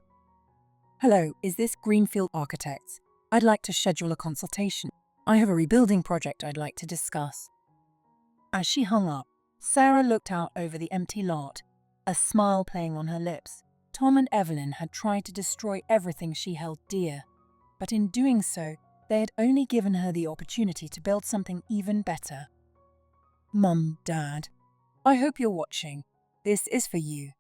S1: Hello, is this Greenfield Architects? I'd like to schedule a consultation. I have a rebuilding project I'd like to discuss. As she hung up, Sarah looked out over the empty lot, a smile playing on her lips. Tom and Evelyn had tried to destroy everything she held dear, but in doing so, they had only given her the opportunity to build something even better. Mum, Dad, I hope you're watching. This is for you.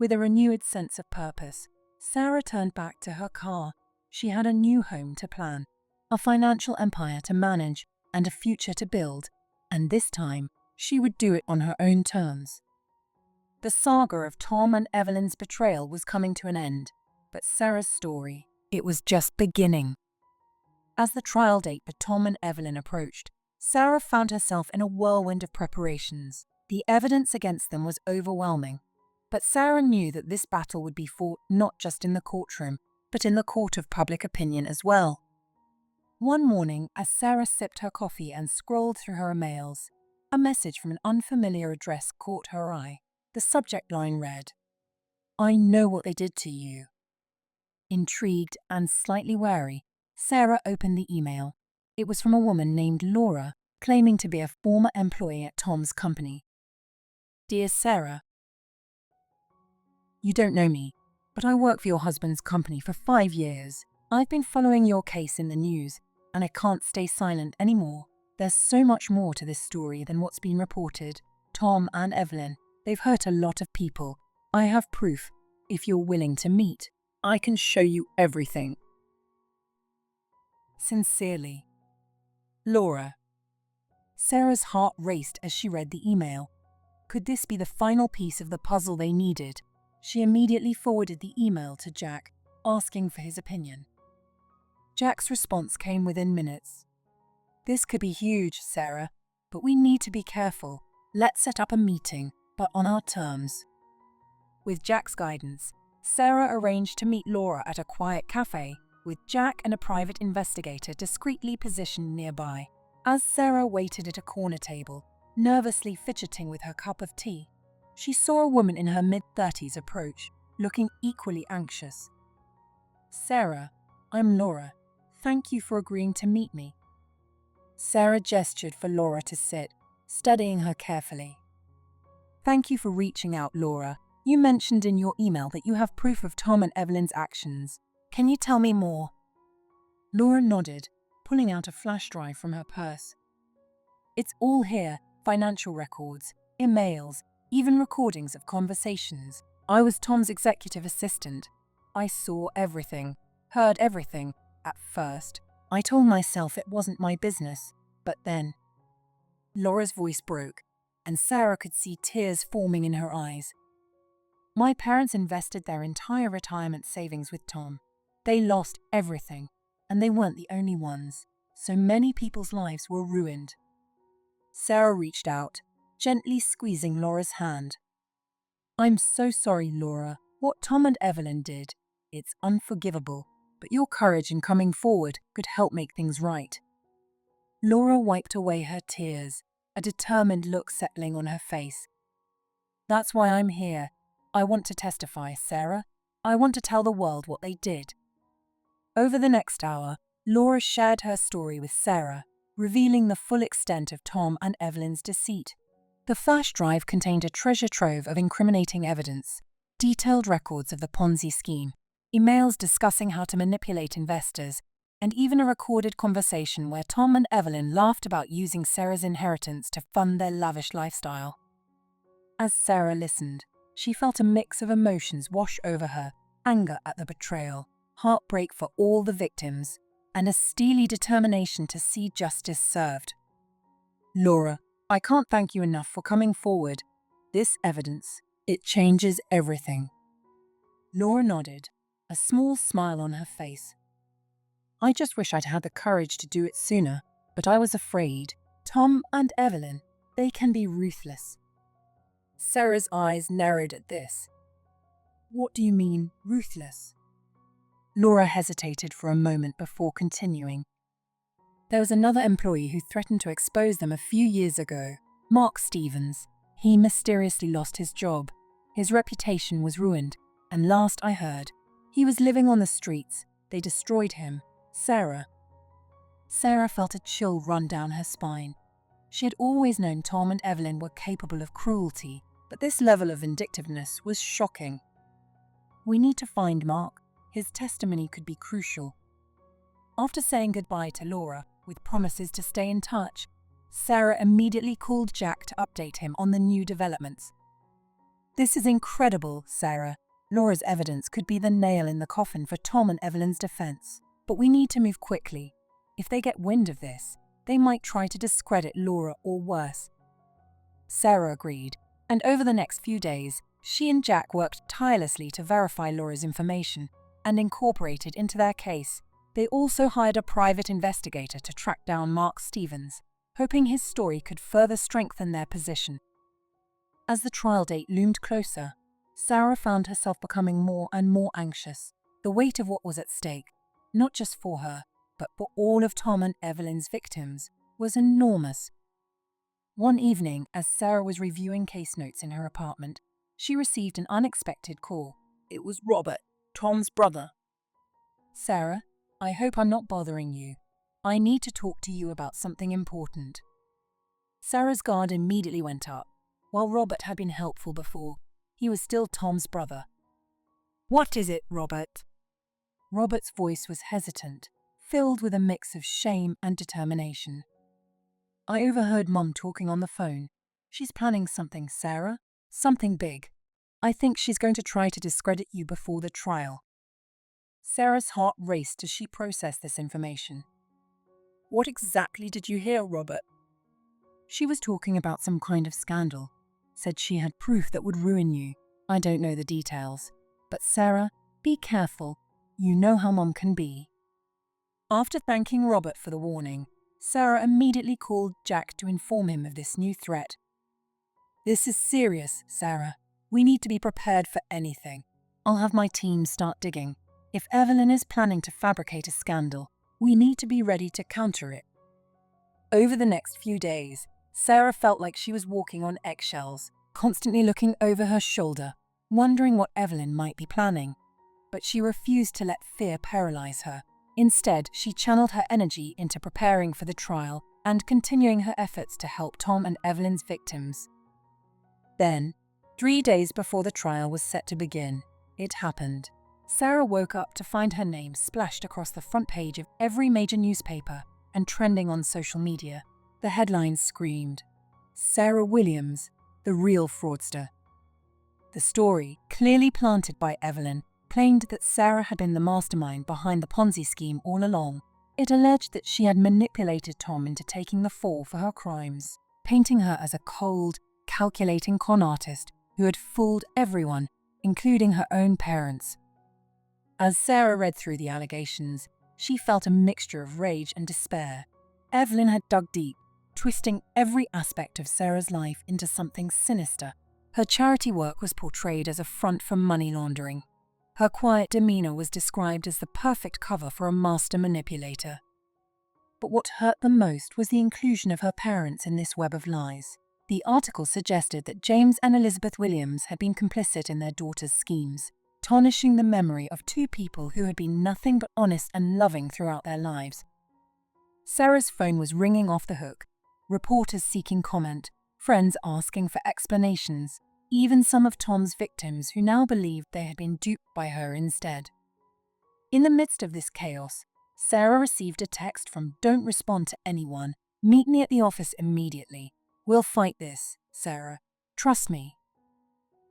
S1: With a renewed sense of purpose, Sarah turned back to her car. She had a new home to plan, a financial empire to manage, and a future to build, and this time, she would do it on her own terms. The saga of Tom and Evelyn's betrayal was coming to an end, but Sarah's story, it was just beginning. As the trial date for Tom and Evelyn approached, Sarah found herself in a whirlwind of preparations. The evidence against them was overwhelming, but Sarah knew that this battle would be fought not just in the courtroom, but in the court of public opinion as well. One morning, as Sarah sipped her coffee and scrolled through her emails, a message from an unfamiliar address caught her eye. The subject line read, I know what they did to you. Intrigued and slightly wary, Sarah opened the email. It was from a woman named Laura, claiming to be a former employee at Tom's company. Dear Sarah, you don't know me, but I work for your husband's company for 5 years. I've been following your case in the news, and I can't stay silent anymore. There's so much more to this story than what's been reported. Tom and Evelyn, they've hurt a lot of people. I have proof. If you're willing to meet, I can show you everything. Sincerely, Laura. Sarah's heart raced as she read the email. Could this be the final piece of the puzzle they needed? She immediately forwarded the email to Jack, asking for his opinion. Jack's response came within minutes. This could be huge, Sarah, but we need to be careful. Let's set up a meeting, but on our terms. With Jack's guidance, Sarah arranged to meet Laura at a quiet cafe, with Jack and a private investigator discreetly positioned nearby. As Sarah waited at a corner table, nervously fidgeting with her cup of tea, she saw a woman in her mid-30s approach, looking equally anxious. Sarah, I'm Laura. Thank you for agreeing to meet me. Sarah gestured for Laura to sit, studying her carefully. Thank you for reaching out, Laura. You mentioned in your email that you have proof of Tom and Evelyn's actions. Can you tell me more? Laura nodded, pulling out a flash drive from her purse. It's all here, financial records, emails, even recordings of conversations. I was Tom's executive assistant. I saw everything, heard everything. At first, I told myself it wasn't my business, but then… Laura's voice broke, and Sarah could see tears forming in her eyes. My parents invested their entire retirement savings with Tom. They lost everything, and they weren't the only ones. So many people's lives were ruined. Sarah reached out, gently squeezing Laura's hand. I'm so sorry, Laura. What Tom and Evelyn did, it's unforgivable, but your courage in coming forward could help make things right. Laura wiped away her tears, a determined look settling on her face. That's why I'm here. I want to testify, Sarah. I want to tell the world what they did. Over the next hour, Laura shared her story with Sarah, revealing the full extent of Tom and Evelyn's deceit. The flash drive contained a treasure trove of incriminating evidence, detailed records of the Ponzi scheme, emails discussing how to manipulate investors, and even a recorded conversation where Tom and Evelyn laughed about using Sarah's inheritance to fund their lavish lifestyle. As Sarah listened, she felt a mix of emotions wash over her: anger at the betrayal, heartbreak for all the victims, and a steely determination to see justice served. Laura, I can't thank you enough for coming forward. This evidence, it changes everything. Laura nodded, a small smile on her face. I just wish I'd had the courage to do it sooner, but I was afraid. Tom and Evelyn, they can be ruthless. Sarah's eyes narrowed at this. What do you mean, ruthless? Laura hesitated for a moment before continuing. There was another employee who threatened to expose them a few years ago, Mark Stevens. He mysteriously lost his job. His reputation was ruined, and last I heard, he was living on the streets. They destroyed him. Sarah felt a chill run down her spine. She had always known Tom and Evelyn were capable of cruelty, but this level of vindictiveness was shocking. We need to find Mark. His testimony could be crucial. After saying goodbye to Laura, with promises to stay in touch, Sarah immediately called Jack to update him on the new developments. This is incredible, Sarah. Laura's evidence could be the nail in the coffin for Tom and Evelyn's defense. But we need to move quickly. If they get wind of this, they might try to discredit Laura or worse. Sarah agreed, and over the next few days, she and Jack worked tirelessly to verify Laura's information and incorporate it into their case. They also hired a private investigator to track down Mark Stevens, hoping his story could further strengthen their position. As the trial date loomed closer, Sarah found herself becoming more and more anxious. The weight of what was at stake, not just for her, but for all of Tom and Evelyn's victims, was enormous. One evening, as Sarah was reviewing case notes in her apartment, she received an unexpected call. It was Robert, Tom's brother. Sarah, I hope I'm not bothering you. I need to talk to you about something important. Sarah's guard immediately went up. While Robert had been helpful before, he was still Tom's brother. What is it, Robert? Robert's voice was hesitant, filled with a mix of shame and determination. I overheard Mum talking on the phone. She's planning something, Sarah. Something big. I think she's going to try to discredit you before the trial. Sarah's heart raced as she processed this information. What exactly did you hear, Robert? She was talking about some kind of scandal. Said she had proof that would ruin you. I don't know the details. But Sarah, be careful. You know how Mum can be. After thanking Robert for the warning, Sarah immediately called Jack to inform him of this new threat. This is serious, Sarah. We need to be prepared for anything. I'll have my team start digging. If Evelyn is planning to fabricate a scandal, we need to be ready to counter it. Over the next few days, Sarah felt like she was walking on eggshells, constantly looking over her shoulder, wondering what Evelyn might be planning. But she refused to let fear paralyze her. Instead, she channeled her energy into preparing for the trial and continuing her efforts to help Tom and Evelyn's victims. Then, 3 days before the trial was set to begin, it happened. Sarah woke up to find her name splashed across the front page of every major newspaper and trending on social media. The headlines screamed, "Sarah Williams, the real fraudster." The story, clearly planted by Evelyn, claimed that Sarah had been the mastermind behind the Ponzi scheme all along. It alleged that she had manipulated Tom into taking the fall for her crimes, painting her as a cold, calculating con artist who had fooled everyone, including her own parents. As Sarah read through the allegations, she felt a mixture of rage and despair. Evelyn had dug deep, twisting every aspect of Sarah's life into something sinister. Her charity work was portrayed as a front for money laundering. Her quiet demeanor was described as the perfect cover for a master manipulator. But what hurt the most was the inclusion of her parents in this web of lies. The article suggested that James and Elizabeth Williams had been complicit in their daughter's schemes, tarnishing the memory of two people who had been nothing but honest and loving throughout their lives. Sarah's phone was ringing off the hook, reporters seeking comment, friends asking for explanations, even some of Tom's victims who now believed they had been duped by her instead. In the midst of this chaos, Sarah received a text from "Don't respond to anyone. Meet me at the office immediately. We'll fight this, Sarah. Trust me."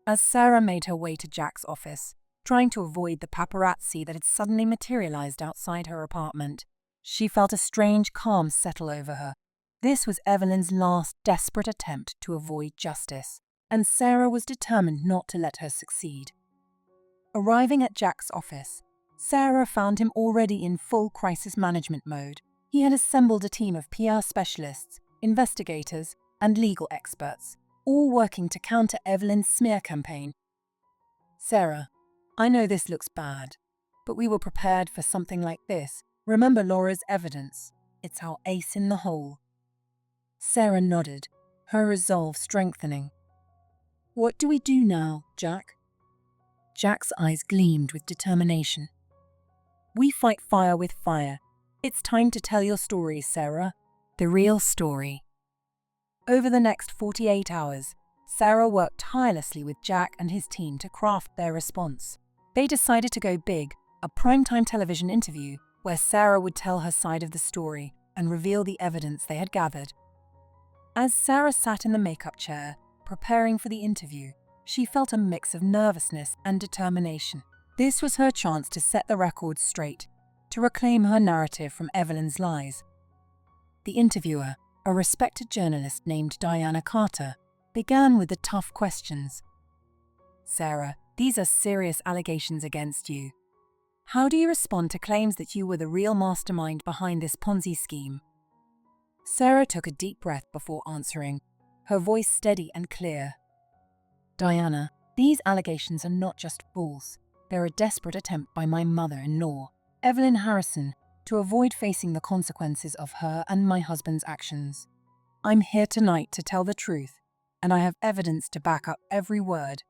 S1: As Sarah made her way to Jack's office, trying to avoid the paparazzi that had suddenly materialized outside her apartment, she felt a strange calm settle over her. This was Evelyn's last desperate attempt to avoid justice, and Sarah was determined not to let her succeed. Arriving at Jack's office, Sarah found him already in full crisis management mode. He had assembled a team of PR specialists, investigators, and legal experts, all working to counter Evelyn's smear campaign. "Sarah, I know this looks bad, but we were prepared for something like this. Remember Laura's evidence. It's our ace in the hole." Sarah nodded, her resolve strengthening. "What do we do now, Jack?" Jack's eyes gleamed with determination. "We fight fire with fire. It's time to tell your story, Sarah. The real story." Over the next 48 hours, Sarah worked tirelessly with Jack and his team to craft their response. They decided to go big, a primetime television interview where Sarah would tell her side of the story and reveal the evidence they had gathered. As Sarah sat in the makeup chair, preparing for the interview, she felt a mix of nervousness and determination. This was her chance to set the record straight, to reclaim her narrative from Evelyn's lies. The interviewer, a respected journalist named Diana Carter, began with the tough questions. "Sarah, these are serious allegations against you. How do you respond to claims that you were the real mastermind behind this Ponzi scheme?" Sarah took a deep breath before answering, her voice steady and clear. "Diana, these allegations are not just false. They're a desperate attempt by my mother-in-law, Evelyn Harrison, to avoid facing the consequences of her and my husband's actions. I'm here tonight to tell the truth, and I have evidence to back up every word."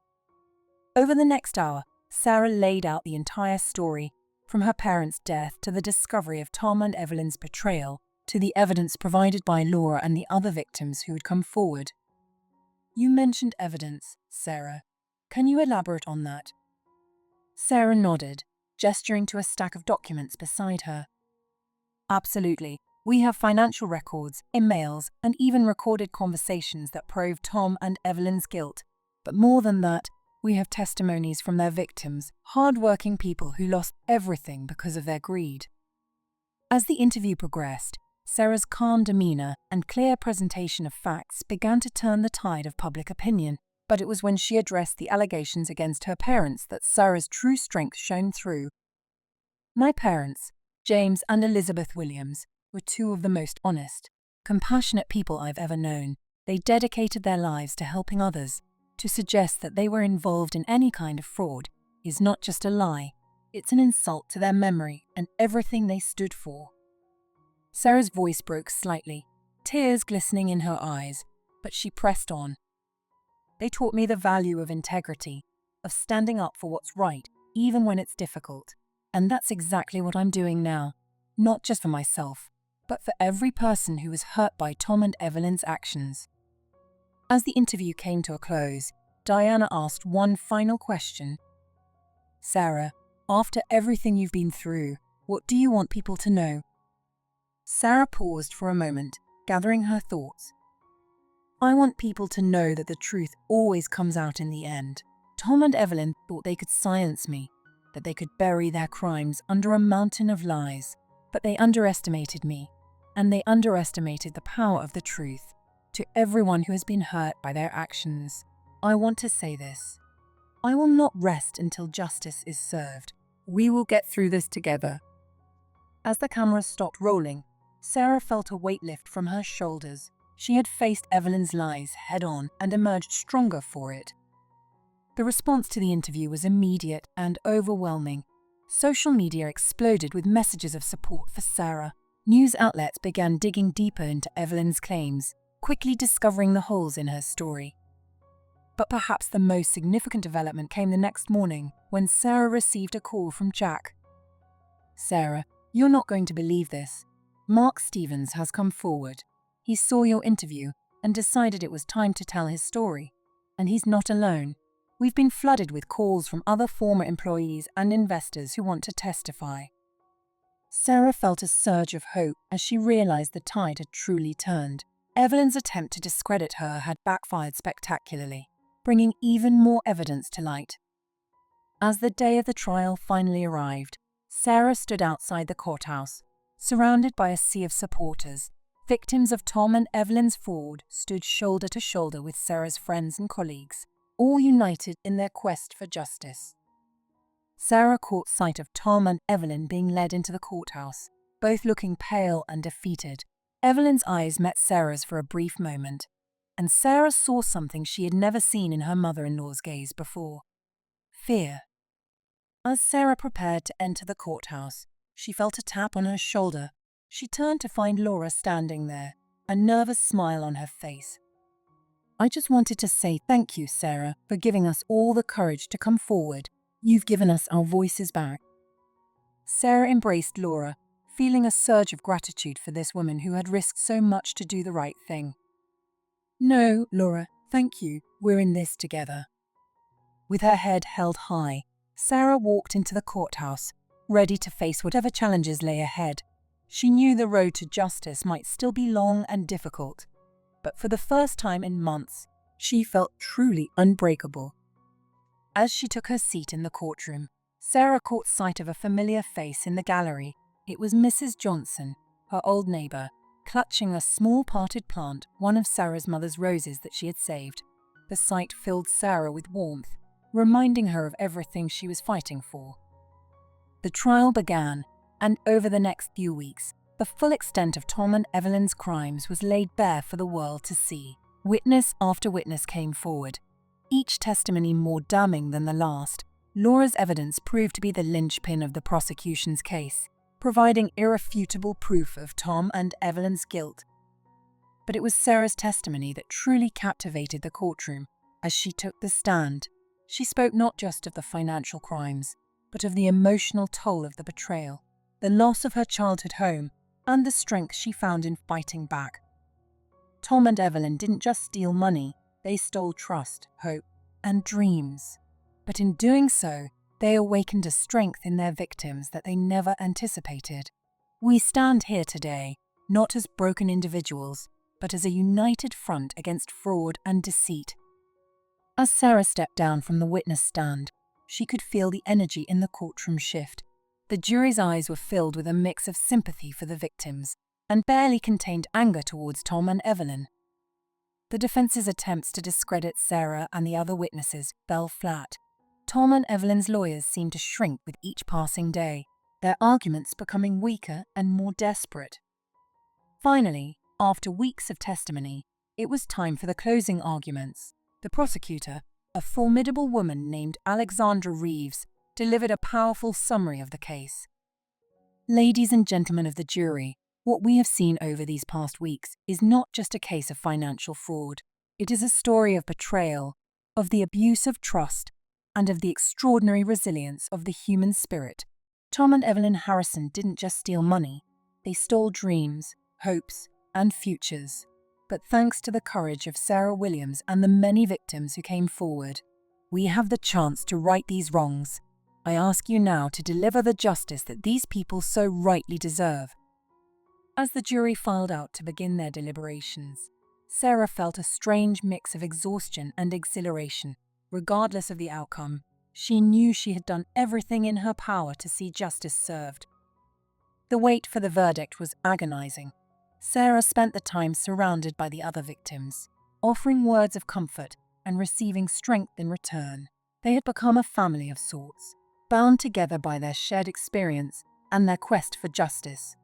S1: Over the next hour, Sarah laid out the entire story, from her parents' death to the discovery of Tom and Evelyn's betrayal, to the evidence provided by Laura and the other victims who had come forward. "You mentioned evidence, Sarah. Can you elaborate on that?" Sarah nodded, gesturing to a stack of documents beside her. "Absolutely. We have financial records, emails, and even recorded conversations that prove Tom and Evelyn's guilt. But more than that, we have testimonies from their victims, hard-working people who lost everything because of their greed." As the interview progressed, Sarah's calm demeanor and clear presentation of facts began to turn the tide of public opinion. But it was when she addressed the allegations against her parents that Sarah's true strength shone through. "My parents, James and Elizabeth Williams, were two of the most honest, compassionate people I've ever known. They dedicated their lives to helping others. To suggest that they were involved in any kind of fraud is not just a lie, it's an insult to their memory and everything they stood for." Sarah's voice broke slightly, tears glistening in her eyes, but she pressed on. "They taught me the value of integrity, of standing up for what's right, even when it's difficult. And that's exactly what I'm doing now, not just for myself, but for every person who was hurt by Tom and Evelyn's actions." As the interview came to a close, Diana asked one final question. "Sarah, after everything you've been through, what do you want people to know?" Sarah paused for a moment, gathering her thoughts. "I want people to know that the truth always comes out in the end. Tom and Evelyn thought they could silence me, that they could bury their crimes under a mountain of lies, but they underestimated me, and they underestimated the power of the truth. To everyone who has been hurt by their actions, I want to say this. I will not rest until justice is served. We will get through this together." As the camera stopped rolling, Sarah felt a weight lift from her shoulders. She had faced Evelyn's lies head-on and emerged stronger for it. The response to the interview was immediate and overwhelming. Social media exploded with messages of support for Sarah. News outlets began digging deeper into Evelyn's claims, quickly discovering the holes in her story. But perhaps the most significant development came the next morning when Sarah received a call from Jack. "Sarah, you're not going to believe this. Mark Stevens has come forward. He saw your interview and decided it was time to tell his story. And he's not alone. We've been flooded with calls from other former employees and investors who want to testify." Sarah felt a surge of hope as she realized the tide had truly turned. Evelyn's attempt to discredit her had backfired spectacularly, bringing even more evidence to light. As the day of the trial finally arrived, Sarah stood outside the courthouse, surrounded by a sea of supporters. Victims of Tom and Evelyn's fraud stood shoulder to shoulder with Sarah's friends and colleagues, all united in their quest for justice. Sarah caught sight of Tom and Evelyn being led into the courthouse, both looking pale and defeated. Evelyn's eyes met Sarah's for a brief moment, and Sarah saw something she had never seen in her mother-in-law's gaze before: fear. As Sarah prepared to enter the courthouse, she felt a tap on her shoulder. She turned to find Laura standing there, a nervous smile on her face. "I just wanted to say thank you, Sarah, for giving us all the courage to come forward. You've given us our voices back." Sarah embraced Laura, feeling a surge of gratitude for this woman who had risked so much to do the right thing. "No, Laura, thank you. We're in this together." With her head held high, Sarah walked into the courthouse, ready to face whatever challenges lay ahead. She knew the road to justice might still be long and difficult, but for the first time in months, she felt truly unbreakable. As she took her seat in the courtroom, Sarah caught sight of a familiar face in the gallery. It was Mrs. Johnson, her old neighbor, clutching a small potted plant, one of Sarah's mother's roses that she had saved. The sight filled Sarah with warmth, reminding her of everything she was fighting for. The trial began, and over the next few weeks, the full extent of Tom and Evelyn's crimes was laid bare for the world to see. Witness after witness came forward, each testimony more damning than the last. Laura's evidence proved to be the linchpin of the prosecution's case, providing irrefutable proof of Tom and Evelyn's guilt. But it was Sarah's testimony that truly captivated the courtroom. As she took the stand, she spoke not just of the financial crimes, but of the emotional toll of the betrayal, the loss of her childhood home, and the strength she found in fighting back. Tom and Evelyn didn't just steal money, they stole trust, hope, and dreams. But in doing so, they awakened a strength in their victims that they never anticipated. We stand here today, not as broken individuals, but as a united front against fraud and deceit. As Sarah stepped down from the witness stand, she could feel the energy in the courtroom shift. The jury's eyes were filled with a mix of sympathy for the victims and barely contained anger towards Tom and Evelyn. The defense's attempts to discredit Sarah and the other witnesses fell flat. Tom and Evelyn's lawyers seemed to shrink with each passing day, their arguments becoming weaker and more desperate. Finally, after weeks of testimony, it was time for the closing arguments. The prosecutor, a formidable woman named Alexandra Reeves, delivered a powerful summary of the case. "Ladies and gentlemen of the jury, what we have seen over these past weeks is not just a case of financial fraud. It is a story of betrayal, of the abuse of trust, and of the extraordinary resilience of the human spirit. Tom and Evelyn Harrison didn't just steal money, they stole dreams, hopes, and futures. but thanks to the courage of Sarah Williams and the many victims who came forward, we have the chance to right these wrongs. I ask you now to deliver the justice that these people so rightly deserve." As the jury filed out to begin their deliberations, Sarah felt a strange mix of exhaustion and exhilaration. Regardless of the outcome, she knew she had done everything in her power to see justice served. The wait for the verdict was agonizing. Sarah spent the time surrounded by the other victims, offering words of comfort and receiving strength in return. They had become a family of sorts, bound together by their shared experience and their quest for justice.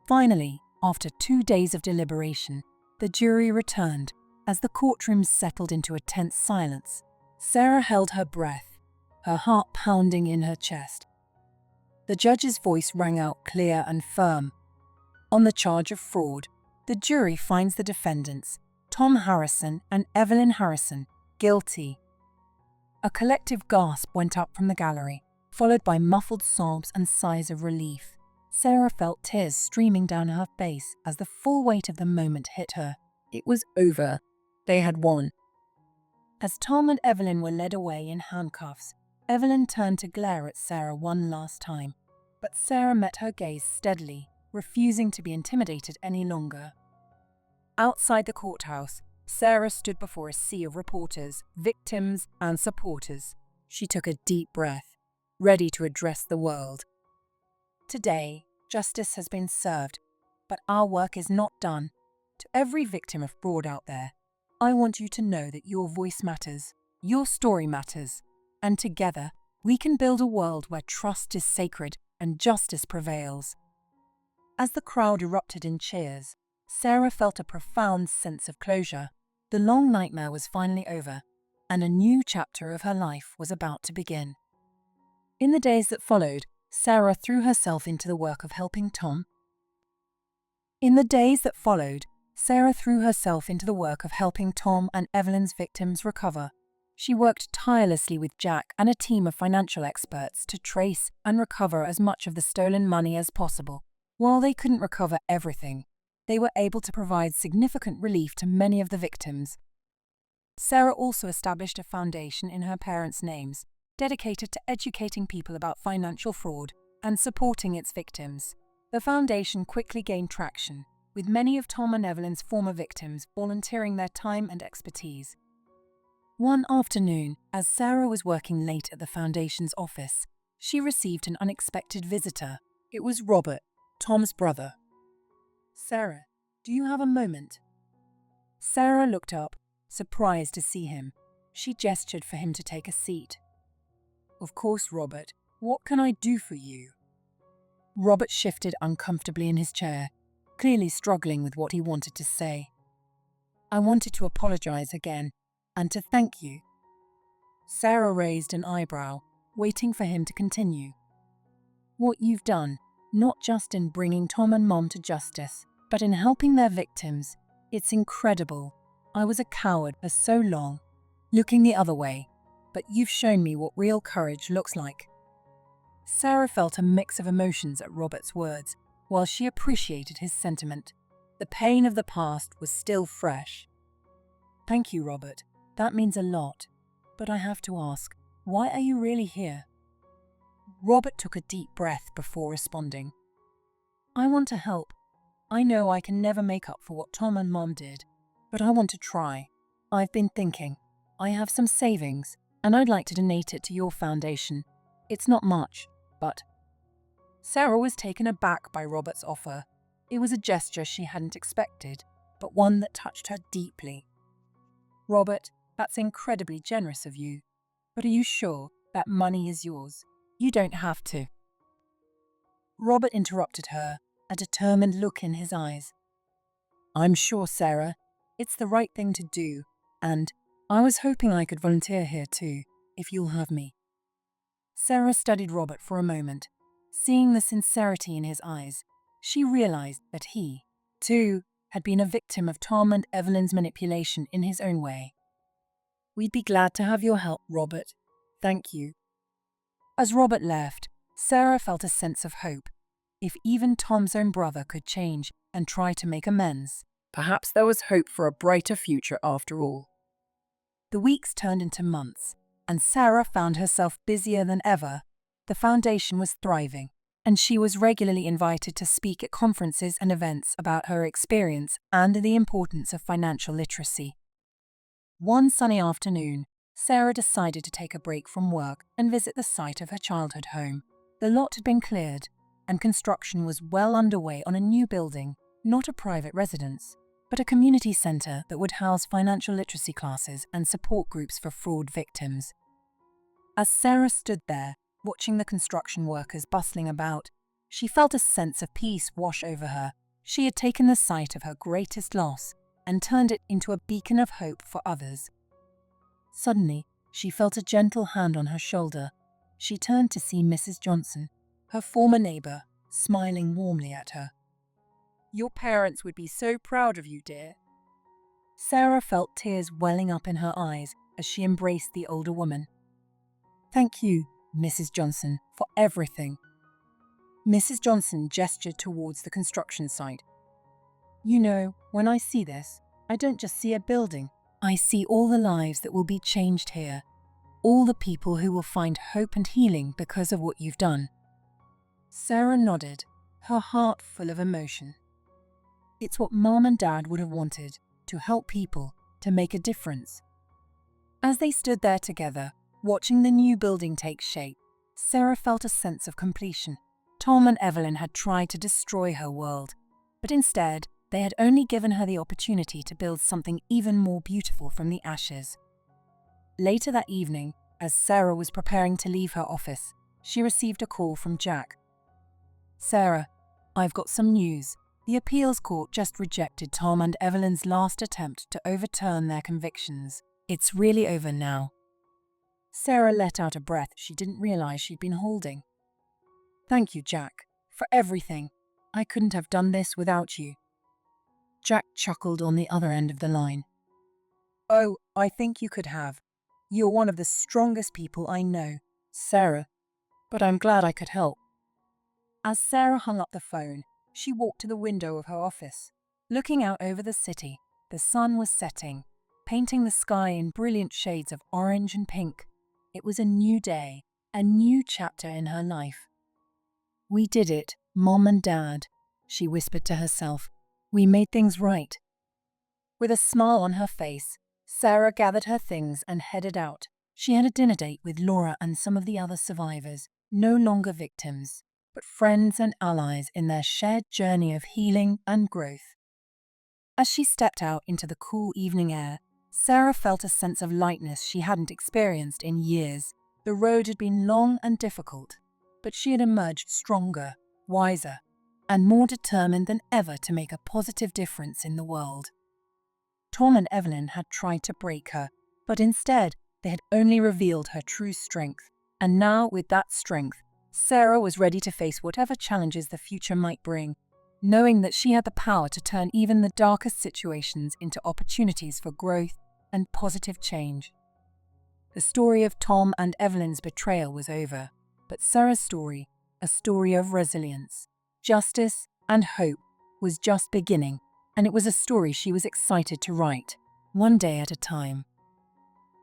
S1: Finally, after 2 days of deliberation, the jury returned. As the courtroom settled into a tense silence, Sarah held her breath, her heart pounding in her chest. The judge's voice rang out clear and firm. On the charge of fraud, the jury finds the defendants, Tom Harrison and Evelyn Harrison, guilty. A collective gasp went up from the gallery, followed by muffled sobs and sighs of relief. Sarah felt tears streaming down her face as the full weight of the moment hit her. It was over. They had won. As Tom and Evelyn were led away in handcuffs, Evelyn turned to glare at Sarah one last time. But Sarah met her gaze steadily, refusing to be intimidated any longer. Outside the courthouse, Sarah stood before a sea of reporters, victims, and supporters. She took a deep breath, ready to address the world. Today, justice has been served, but our work is not done. To every victim of fraud out there, I want you to know that your voice matters, your story matters, and together we can build a world where trust is sacred and justice prevails. As the crowd erupted in cheers, Sarah felt a profound sense of closure. The long nightmare was finally over, and a new chapter of her life was about to begin. In the days that followed, Sarah threw herself into the work of helping Tom. Tom and Evelyn's victims recover. She worked tirelessly with Jack and a team of financial experts to trace and recover as much of the stolen money as possible. While they couldn't recover everything, they were able to provide significant relief to many of the victims. Sarah also established a foundation in her parents' names, dedicated to educating people about financial fraud and supporting its victims. The foundation quickly gained traction, with many of Tom and Evelyn's former victims volunteering their time and expertise. One afternoon, as Sarah was working late at the foundation's office, she received an unexpected visitor. It was Robert, Tom's brother. "Sarah, do you have a moment?" Sarah looked up, surprised to see him. She gestured for him to take a seat. "Of course, Robert. What can I do for you?" Robert shifted uncomfortably in his chair, clearly struggling with what he wanted to say. "I wanted to apologize again, and to thank you." Sarah raised an eyebrow, waiting for him to continue. "What you've done, not just in bringing Tom and Mom to justice, but in helping their victims, it's incredible. I was a coward for so long, looking the other way, but you've shown me what real courage looks like." Sarah felt a mix of emotions at Robert's words, while she appreciated his sentiment. The pain of the past was still fresh. "Thank you, Robert. That means a lot. But I have to ask, why are you really here?" Robert took a deep breath before responding. "I want to help. I know I can never make up for what Tom and Mom did, but I want to try. I've been thinking. I have some savings, and I'd like to donate it to your foundation. It's not much, but..." Sarah was taken aback by Robert's offer. It was a gesture she hadn't expected, but one that touched her deeply. "Robert, that's incredibly generous of you. But are you sure that money is yours? You don't have to." Robert interrupted her, a determined look in his eyes. "I'm sure, Sarah. It's the right thing to do, and I was hoping I could volunteer here too, if you'll have me." Sarah studied Robert for a moment. Seeing the sincerity in his eyes, she realized that he, too, had been a victim of Tom and Evelyn's manipulation in his own way. "We'd be glad to have your help, Robert. Thank you." As Robert left, Sarah felt a sense of hope. If even Tom's own brother could change and try to make amends, Perhaps there was hope for a brighter future after all. The weeks turned into months, and Sarah found herself busier than ever. The foundation was thriving, and she was regularly invited to speak at conferences and events about her experience and the importance of financial literacy. One sunny afternoon, Sarah decided to take a break from work and visit the site of her childhood home. The lot had been cleared, and construction was well underway on a new building, not a private residence, but a community centre that would house financial literacy classes and support groups for fraud victims. As Sarah stood there, watching the construction workers bustling about, she felt a sense of peace wash over her. She had taken the site of her greatest loss and turned it into a beacon of hope for others. Suddenly, she felt a gentle hand on her shoulder. She turned to see Mrs. Johnson, her former neighbour, smiling warmly at her. "Your parents would be so proud of you, dear." Sarah felt tears welling up in her eyes as she embraced the older woman. "Thank you, Mrs. Johnson, for everything." Mrs. Johnson gestured towards the construction site. "You know, when I see this, I don't just see a building. I see all the lives that will be changed here, all the people who will find hope and healing because of what you've done." Sarah nodded, her heart full of emotion. It's what Mom and Dad would have wanted, to help people, to make a difference. As they stood there together, watching the new building take shape, Sarah felt a sense of completion. Tom and Evelyn had tried to destroy her world, but instead, they had only given her the opportunity to build something even more beautiful from the ashes. Later that evening, as Sarah was preparing to leave her office, she received a call from Jack. "Sarah, I've got some news. The appeals court just rejected Tom and Evelyn's last attempt to overturn their convictions. It's really over now." Sarah let out a breath she didn't realize she'd been holding. "Thank you, Jack, for everything. I couldn't have done this without you." Jack chuckled on the other end of the line. "Oh, I think you could have. You're one of the strongest people I know, Sarah, but I'm glad I could help." As Sarah hung up the phone, she walked to the window of her office. Looking out over the city, the sun was setting, painting the sky in brilliant shades of orange and pink. It was a new day, a new chapter in her life. "We did it, Mom and Dad," she whispered to herself. "We made things right." With a smile on her face, Sarah gathered her things and headed out. She had a dinner date with Laura and some of the other survivors, no longer victims, but friends and allies in their shared journey of healing and growth. As she stepped out into the cool evening air, Sarah felt a sense of lightness she hadn't experienced in years. The road had been long and difficult, but she had emerged stronger, wiser, and more determined than ever to make a positive difference in the world. Tom and Evelyn had tried to break her, but instead they had only revealed her true strength. And now, with that strength, Sarah was ready to face whatever challenges the future might bring, knowing that she had the power to turn even the darkest situations into opportunities for growth and positive change. The story of Tom and Evelyn's betrayal was over, but Sarah's story, a story of resilience, justice, and hope, was just beginning, and it was a story she was excited to write, one day at a time.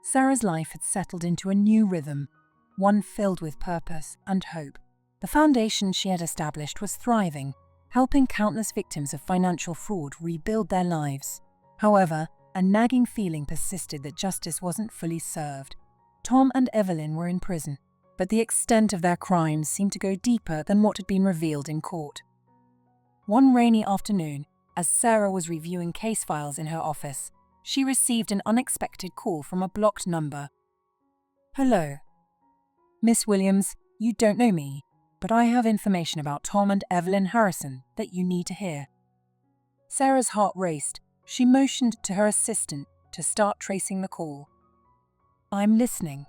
S1: Sarah's life had settled into a new rhythm, one filled with purpose and hope. The foundation she had established was thriving, helping countless victims of financial fraud rebuild their lives. However, a nagging feeling persisted that justice wasn't fully served. Tom and Evelyn were in prison, but the extent of their crimes seemed to go deeper than what had been revealed in court. One rainy afternoon, as Sarah was reviewing case files in her office, she received an unexpected call from a blocked number. "Hello. Miss Williams, you don't know me, but I have information about Tom and Evelyn Harrison that you need to hear." Sarah's heart raced. She motioned to her assistant to start tracing the call. "I'm listening."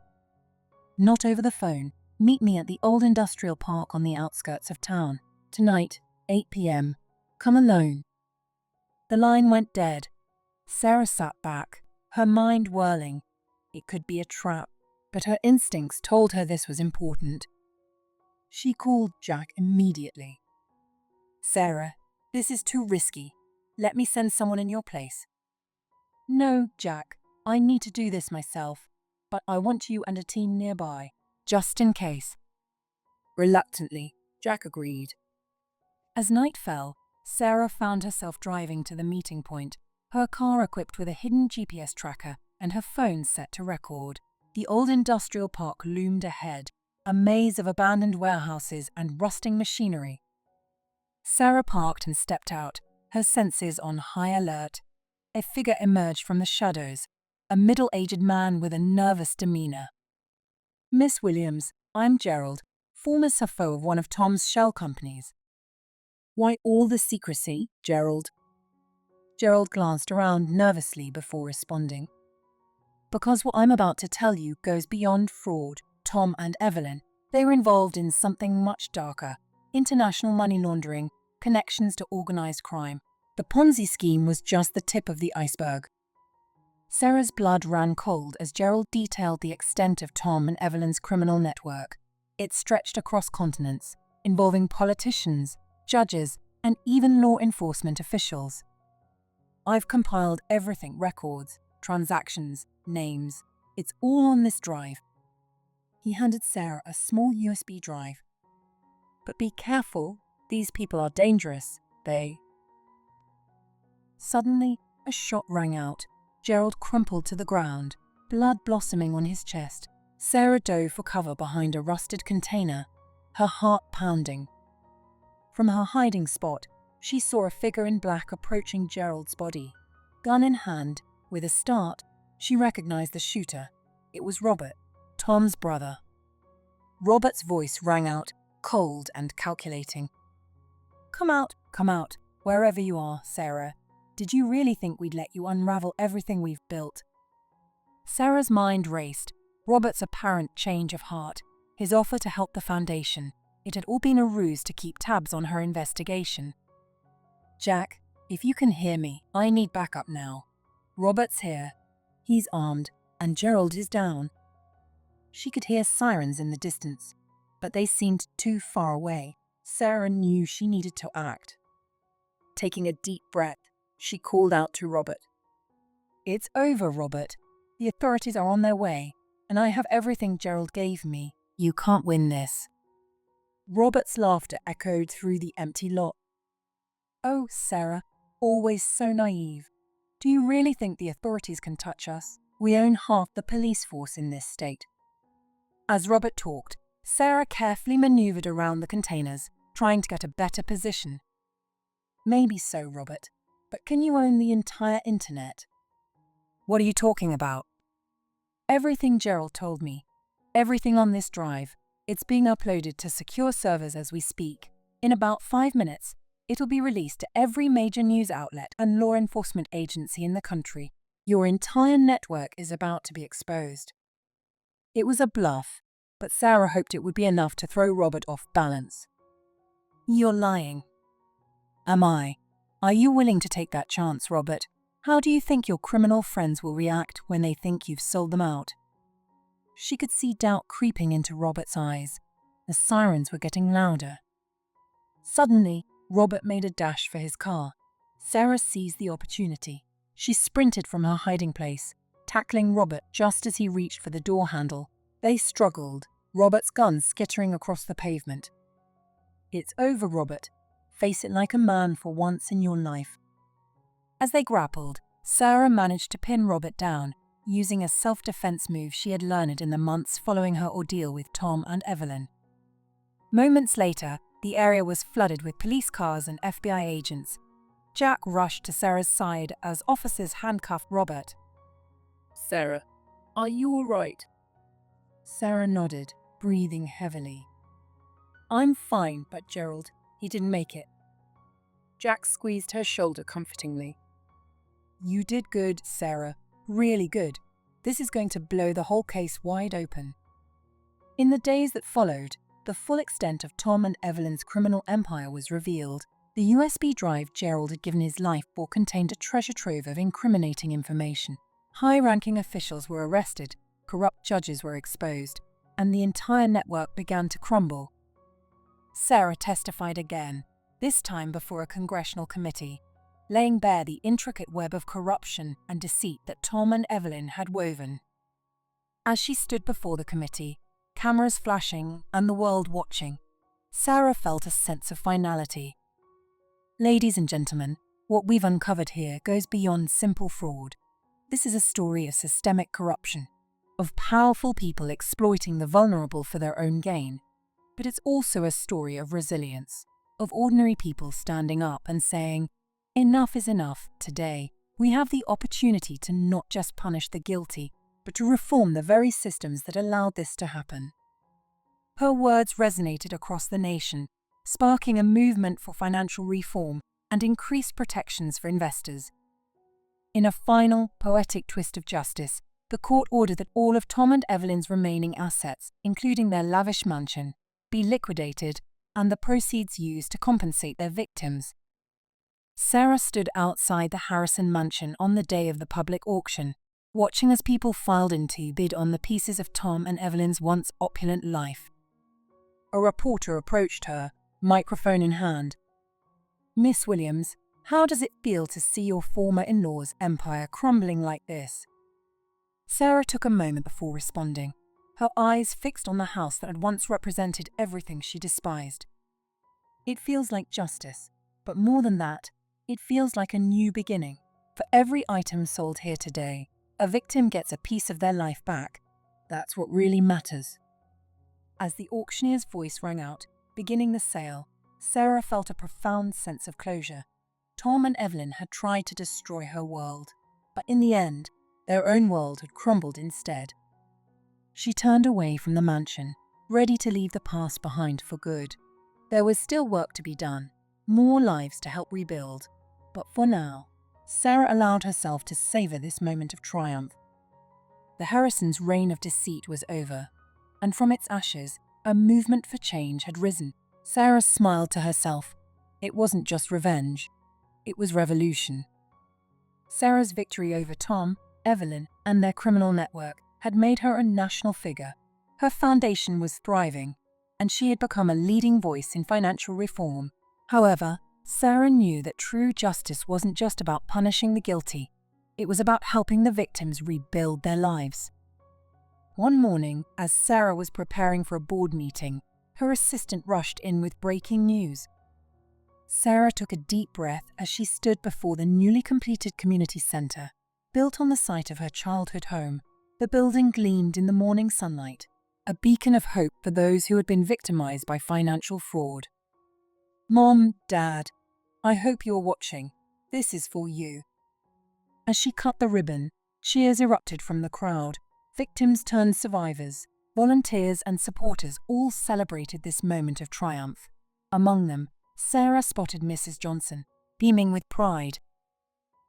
S1: "Not over the phone. Meet me at the old industrial park on the outskirts of town. Tonight, 8 p.m. Come alone." The line went dead. Sarah sat back, her mind whirling. It could be a trap, but her instincts told her this was important. She called Jack immediately. "Sarah, this is too risky. Let me send someone in your place. No, Jack, I need to do this myself, but I want you and a team nearby, just in case. Reluctantly, Jack agreed. As night fell, Sarah found herself driving to the meeting point, her car equipped with a hidden GPS tracker and her phone set to record. The old industrial park loomed ahead, a maze of abandoned warehouses and rusting machinery. Sarah parked and stepped out, her senses on high alert. A figure emerged from the shadows, a middle-aged man with a nervous demeanor. Miss Williams, I'm Gerald, former CFO of one of Tom's shell companies. Why all the secrecy, Gerald? Gerald glanced around nervously before responding. Because what I'm about to tell you goes beyond fraud. Tom and Evelyn, they were involved in something much darker: international money laundering, connections to organized crime. The Ponzi scheme was just the tip of the iceberg. Sarah's blood ran cold as Gerald detailed the extent of Tom and Evelyn's criminal network. It stretched across continents, involving politicians, judges, and even law enforcement officials. I've compiled everything: records, transactions, names. It's all on this drive. He handed Sarah a small USB drive. But be careful, these people are dangerous. Suddenly, a shot rang out. Gerald crumpled to the ground, blood blossoming on his chest. Sarah dove for cover behind a rusted container, her heart pounding. From her hiding spot, she saw a figure in black approaching Gerald's body. Gun in hand, with a start, she recognized the shooter. It was Robert, Tom's brother. Robert's voice rang out, cold and calculating. Come out, wherever you are, Sarah. Did you really think we'd let you unravel everything we've built? Sarah's mind raced. Robert's apparent change of heart, his offer to help the foundation. It had all been a ruse to keep tabs on her investigation. Jack, if you can hear me, I need backup now. Robert's here. He's armed, and Gerald is down. She could hear sirens in the distance, but they seemed too far away. Sarah knew she needed to act. Taking a deep breath, she called out to Robert. It's over, Robert. The authorities are on their way, and I have everything Gerald gave me. You can't win this. Robert's laughter echoed through the empty lot. Oh, Sarah, always so naive. Do you really think the authorities can touch us? We own half the police force in this state. As Robert talked, Sarah carefully maneuvered around the containers, trying to get a better position. Maybe so, Robert, but can you own the entire internet? What are you talking about? Everything Gerald told me. Everything on this drive. It's being uploaded to secure servers as we speak. In about 5 minutes, it'll be released to every major news outlet and law enforcement agency in the country. Your entire network is about to be exposed. It was a bluff, but Sarah hoped it would be enough to throw Robert off balance. You're lying. Am I? Are you willing to take that chance, Robert? How do you think your criminal friends will react when they think you've sold them out? She could see doubt creeping into Robert's eyes. The sirens were getting louder. Suddenly, Robert made a dash for his car. Sarah seized the opportunity. She sprinted from her hiding place, tackling Robert just as he reached for the door handle. They struggled, Robert's gun skittering across the pavement. It's over, Robert. Face it like a man for once in your life. As they grappled, Sarah managed to pin Robert down, using a self-defense move she had learned in the months following her ordeal with Tom and Evelyn. Moments later, the area was flooded with police cars and FBI agents. Jack rushed to Sarah's side as officers handcuffed Robert. Sarah, are you all right? Sarah nodded, breathing heavily. I'm fine, but Gerald, he didn't make it. Jack squeezed her shoulder comfortingly. You did good, Sarah. Really good. This is going to blow the whole case wide open. In the days that followed, the full extent of Tom and Evelyn's criminal empire was revealed. The USB drive Gerald had given his life for contained a treasure trove of incriminating information. High-ranking officials were arrested, corrupt judges were exposed, and the entire network began to crumble. Sarah testified again, this time before a congressional committee. laying bare the intricate web of corruption and deceit that Tom and Evelyn had woven. As she stood before the committee, cameras flashing and the world watching, Sarah felt a sense of finality. Ladies and gentlemen, what we've uncovered here goes beyond simple fraud. This is a story of systemic corruption, of powerful people exploiting the vulnerable for their own gain. But it's also a story of resilience, of ordinary people standing up and saying, "Enough is enough. Today, we have the opportunity to not just punish the guilty, but to reform the very systems that allowed this to happen." Her words resonated across the nation, sparking a movement for financial reform and increased protections for investors. In a final, poetic twist of justice, the court ordered that all of Tom and Evelyn's remaining assets, including their lavish mansion, be liquidated and the proceeds used to compensate their victims. Sarah stood outside the Harrison mansion on the day of the public auction, watching as people filed in to bid on the pieces of Tom and Evelyn's once opulent life. A reporter approached her, microphone in hand. "Miss Williams, how does it feel to see your former in-law's empire crumbling like this?" Sarah took a moment before responding, her eyes fixed on the house that had once represented everything she despised. "It feels like justice, but more than that, it feels like a new beginning. For every item sold here today, a victim gets a piece of their life back. That's what really matters." As the auctioneer's voice rang out, beginning the sale, Sarah felt a profound sense of closure. Tom and Evelyn had tried to destroy her world, but in the end, their own world had crumbled instead. She turned away from the mansion, ready to leave the past behind for good. There was still work to be done, more lives to help rebuild, but for now, Sarah allowed herself to savor this moment of triumph. The Harrisons' reign of deceit was over, and from its ashes, a movement for change had risen. Sarah smiled to herself. It wasn't just revenge, it was revolution. Sarah's victory over Tom, Evelyn, and their criminal network had made her a national figure. Her foundation was thriving, and she had become a leading voice in financial reform. However, Sarah knew that true justice wasn't just about punishing the guilty. It was about helping the victims rebuild their lives. One morning, as Sarah was preparing for a board meeting, her assistant rushed in with breaking news. Sarah took a deep breath as she stood before the newly completed community center, built on the site of her childhood home. The building gleamed in the morning sunlight, a beacon of hope for those who had been victimized by financial fraud. "Mom, Dad, I hope you're watching. This is for you." As she cut the ribbon, cheers erupted from the crowd. Victims turned survivors, volunteers and supporters all celebrated this moment of triumph. Among them, Sarah spotted Mrs. Johnson, beaming with pride.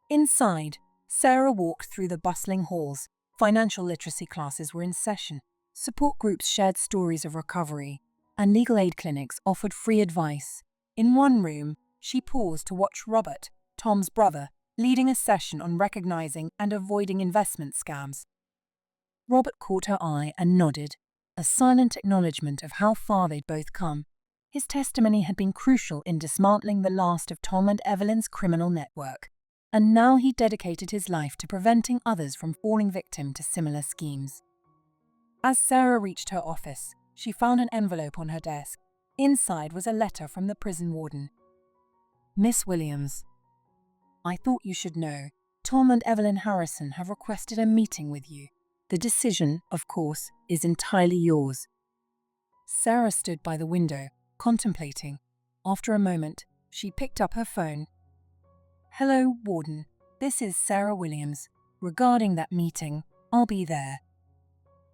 S1: Inside, Sarah walked through the bustling halls. Financial literacy classes were in session, support groups shared stories of recovery, and legal aid clinics offered free advice. In one room, she paused to watch Robert, Tom's brother, leading a session on recognizing and avoiding investment scams. Robert caught her eye and nodded, a silent acknowledgement of how far they'd both come. His testimony had been crucial in dismantling the last of Tom and Evelyn's criminal network, and now he dedicated his life to preventing others from falling victim to similar schemes. As Sarah reached her office, she found an envelope on her desk. Inside was a letter from the prison warden. "Miss Williams, I thought you should know, Tom and Evelyn Harrison have requested a meeting with you. The decision, of course, is entirely yours." Sarah stood by the window, contemplating. After a moment, she picked up her phone. "Hello, Warden. This is Sarah Williams. Regarding that meeting, I'll be there."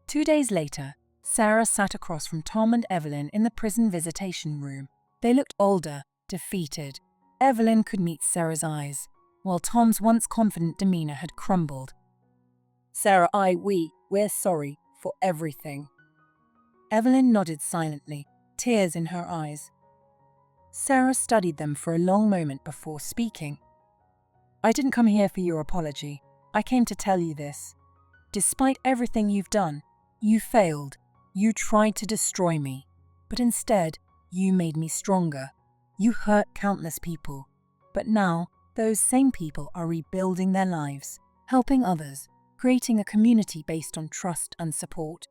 S1: 2 days later, Sarah sat across from Tom and Evelyn in the prison visitation room. They looked older, defeated. Evelyn could meet Sarah's eyes, while Tom's once confident demeanor had crumbled. "Sarah, we're sorry for everything." Evelyn nodded silently, tears in her eyes. Sarah studied them for a long moment before speaking. "I didn't come here for your apology. I came to tell you this. Despite everything you've done, you failed. You tried to destroy me, but instead, you made me stronger. You hurt countless people, but now those same people are rebuilding their lives, helping others, creating a community based on trust and support.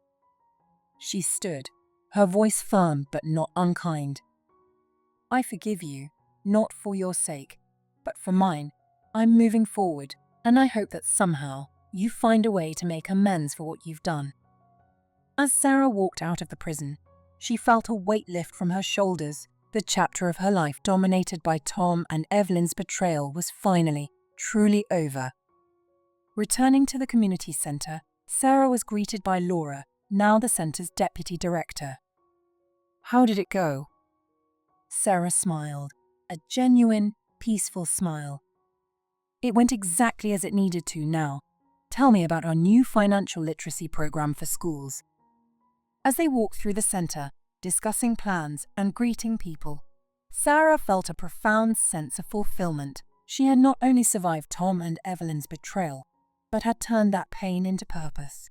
S1: She stood, her voice firm but not unkind. I forgive you, not for your sake, but for mine. I'm moving forward, and I hope that somehow you find a way to make amends for what you've done. As Sarah walked out of the prison, she felt a weight lift from her shoulders. The chapter of her life dominated by Tom and Evelyn's betrayal was finally, truly over. Returning to the community centre, Sarah was greeted by Laura, now the centre's deputy director. How did it go? Sarah smiled, a genuine, peaceful smile. It went exactly as it needed to now. Tell me about our new financial literacy program for schools. As they walked through the centre, discussing plans and greeting people, Sarah felt a profound sense of fulfillment. She had not only survived Tom and Evelyn's betrayal, but had turned that pain into purpose.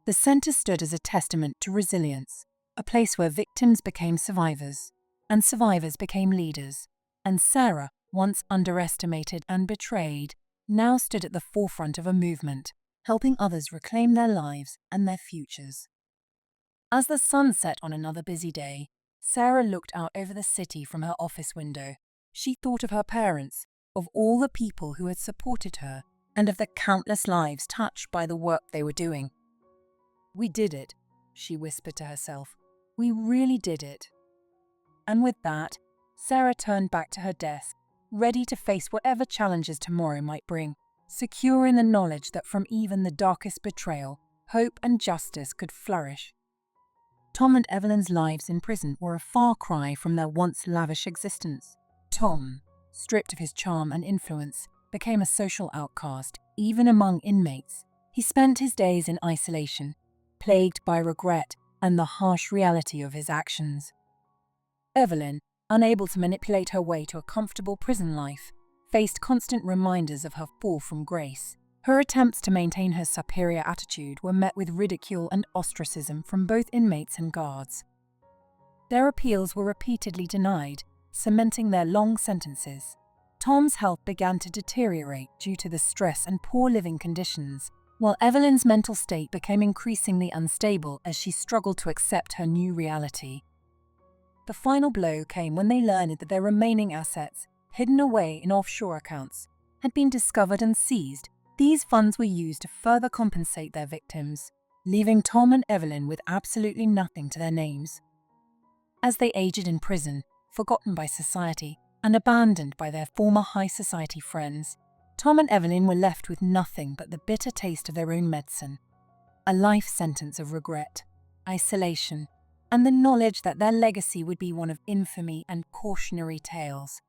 S1: The centre stood as a testament to resilience, a place where victims became survivors, and survivors became leaders. And Sarah, once underestimated and betrayed, now stood at the forefront of a movement, helping others reclaim their lives and their futures. As the sun set on another busy day, Sarah looked out over the city from her office window. She thought of her parents, of all the people who had supported her, and of the countless lives touched by the work they were doing. We did it, she whispered to herself. We really did it. And with that, Sarah turned back to her desk, ready to face whatever challenges tomorrow might bring, secure in the knowledge that from even the darkest betrayal, hope and justice could flourish. Tom and Evelyn's lives in prison were a far cry from their once lavish existence. Tom, stripped of his charm and influence, became a social outcast, even among inmates. He spent his days in isolation, plagued by regret and the harsh reality of his actions. Evelyn, unable to manipulate her way to a comfortable prison life, faced constant reminders of her fall from grace. Her attempts to maintain her superior attitude were met with ridicule and ostracism from both inmates and guards. Their appeals were repeatedly denied, cementing their long sentences. Tom's health began to deteriorate due to the stress and poor living conditions, while Evelyn's mental state became increasingly unstable as she struggled to accept her new reality. The final blow came when they learned that their remaining assets, hidden away in offshore accounts, had been discovered and seized. These funds were used to further compensate their victims, leaving Tom and Evelyn with absolutely nothing to their names. As they aged in prison, forgotten by society, and abandoned by their former high society friends, Tom and Evelyn were left with nothing but the bitter taste of their own medicine, a life sentence of regret, isolation, and the knowledge that their legacy would be one of infamy and cautionary tales.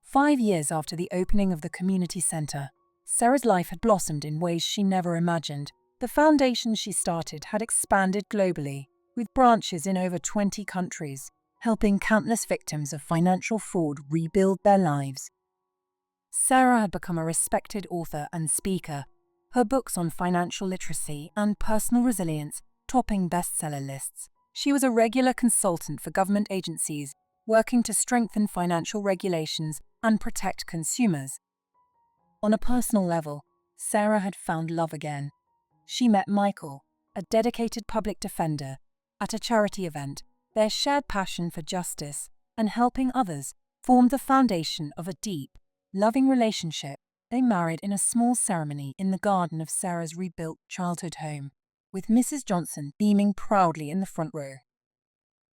S1: 5 years after the opening of the community centre, Sarah's life had blossomed in ways she never imagined. The foundation she started had expanded globally, with branches in over 20 countries, helping countless victims of financial fraud rebuild their lives. Sarah had become a respected author and speaker, her books on financial literacy and personal resilience topping bestseller lists. She was a regular consultant for government agencies, working to strengthen financial regulations and protect consumers. On a personal level, Sarah had found love again. She met Michael, a dedicated public defender, at a charity event. Their shared passion for justice and helping others formed the foundation of a deep, loving relationship. They married in a small ceremony in the garden of Sarah's rebuilt childhood home, with Mrs. Johnson beaming proudly in the front row.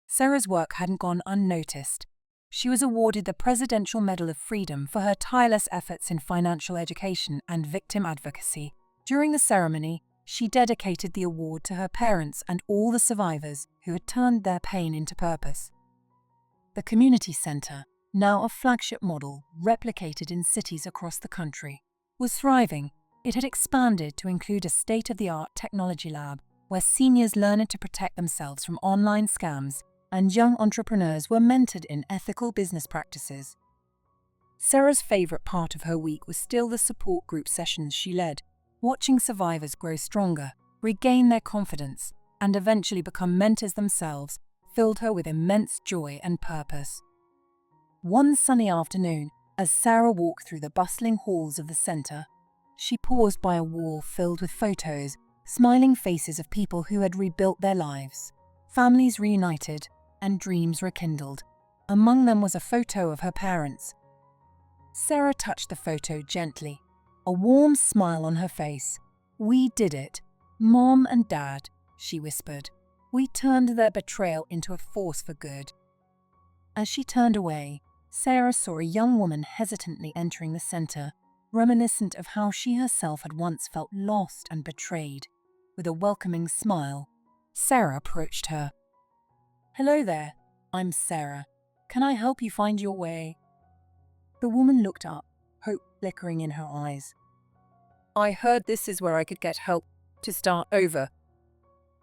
S1: Sarah's work hadn't gone unnoticed. She was awarded the Presidential Medal of Freedom for her tireless efforts in financial education and victim advocacy. During the ceremony, she dedicated the award to her parents and all the survivors who had turned their pain into purpose. The community centre, now a flagship model replicated in cities across the country, was thriving. It had expanded to include a state-of-the-art technology lab where seniors learned to protect themselves from online scams and young entrepreneurs were mentored in ethical business practices. Sarah's favourite part of her week was still the support group sessions she led. Watching survivors grow stronger, regain their confidence, and eventually become mentors themselves filled her with immense joy and purpose. One sunny afternoon, As Sarah walked through the bustling halls of the center, she paused by a wall filled with photos, smiling faces of people who had rebuilt their lives. Families reunited and dreams rekindled. Among them was a photo of her parents. Sarah touched the photo gently, a warm smile on her face. "We did it, Mom and Dad," she whispered. "We turned their betrayal into a force for good." As she turned away, Sarah saw a young woman hesitantly entering the center, reminiscent of how she herself had once felt lost and betrayed. With a welcoming smile, Sarah approached her. "Hello there, I'm Sarah. Can I help you find your way?" The woman looked up, hope flickering in her eyes. "I heard this is where I could get help to start over."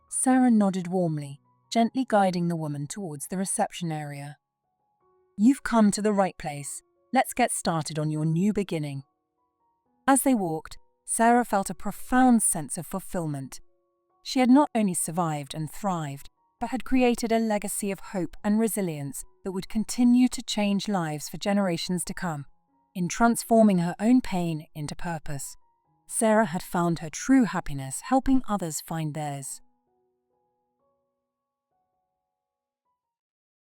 S1: Sarah nodded warmly, gently guiding the woman towards the reception area. "You've come to the right place. Let's get started on your new beginning." As they walked, Sarah felt a profound sense of fulfillment. She had not only survived and thrived, but had created a legacy of hope and resilience that would continue to change lives for generations to come. In transforming her own pain into purpose, Sarah had found her true happiness helping others find theirs.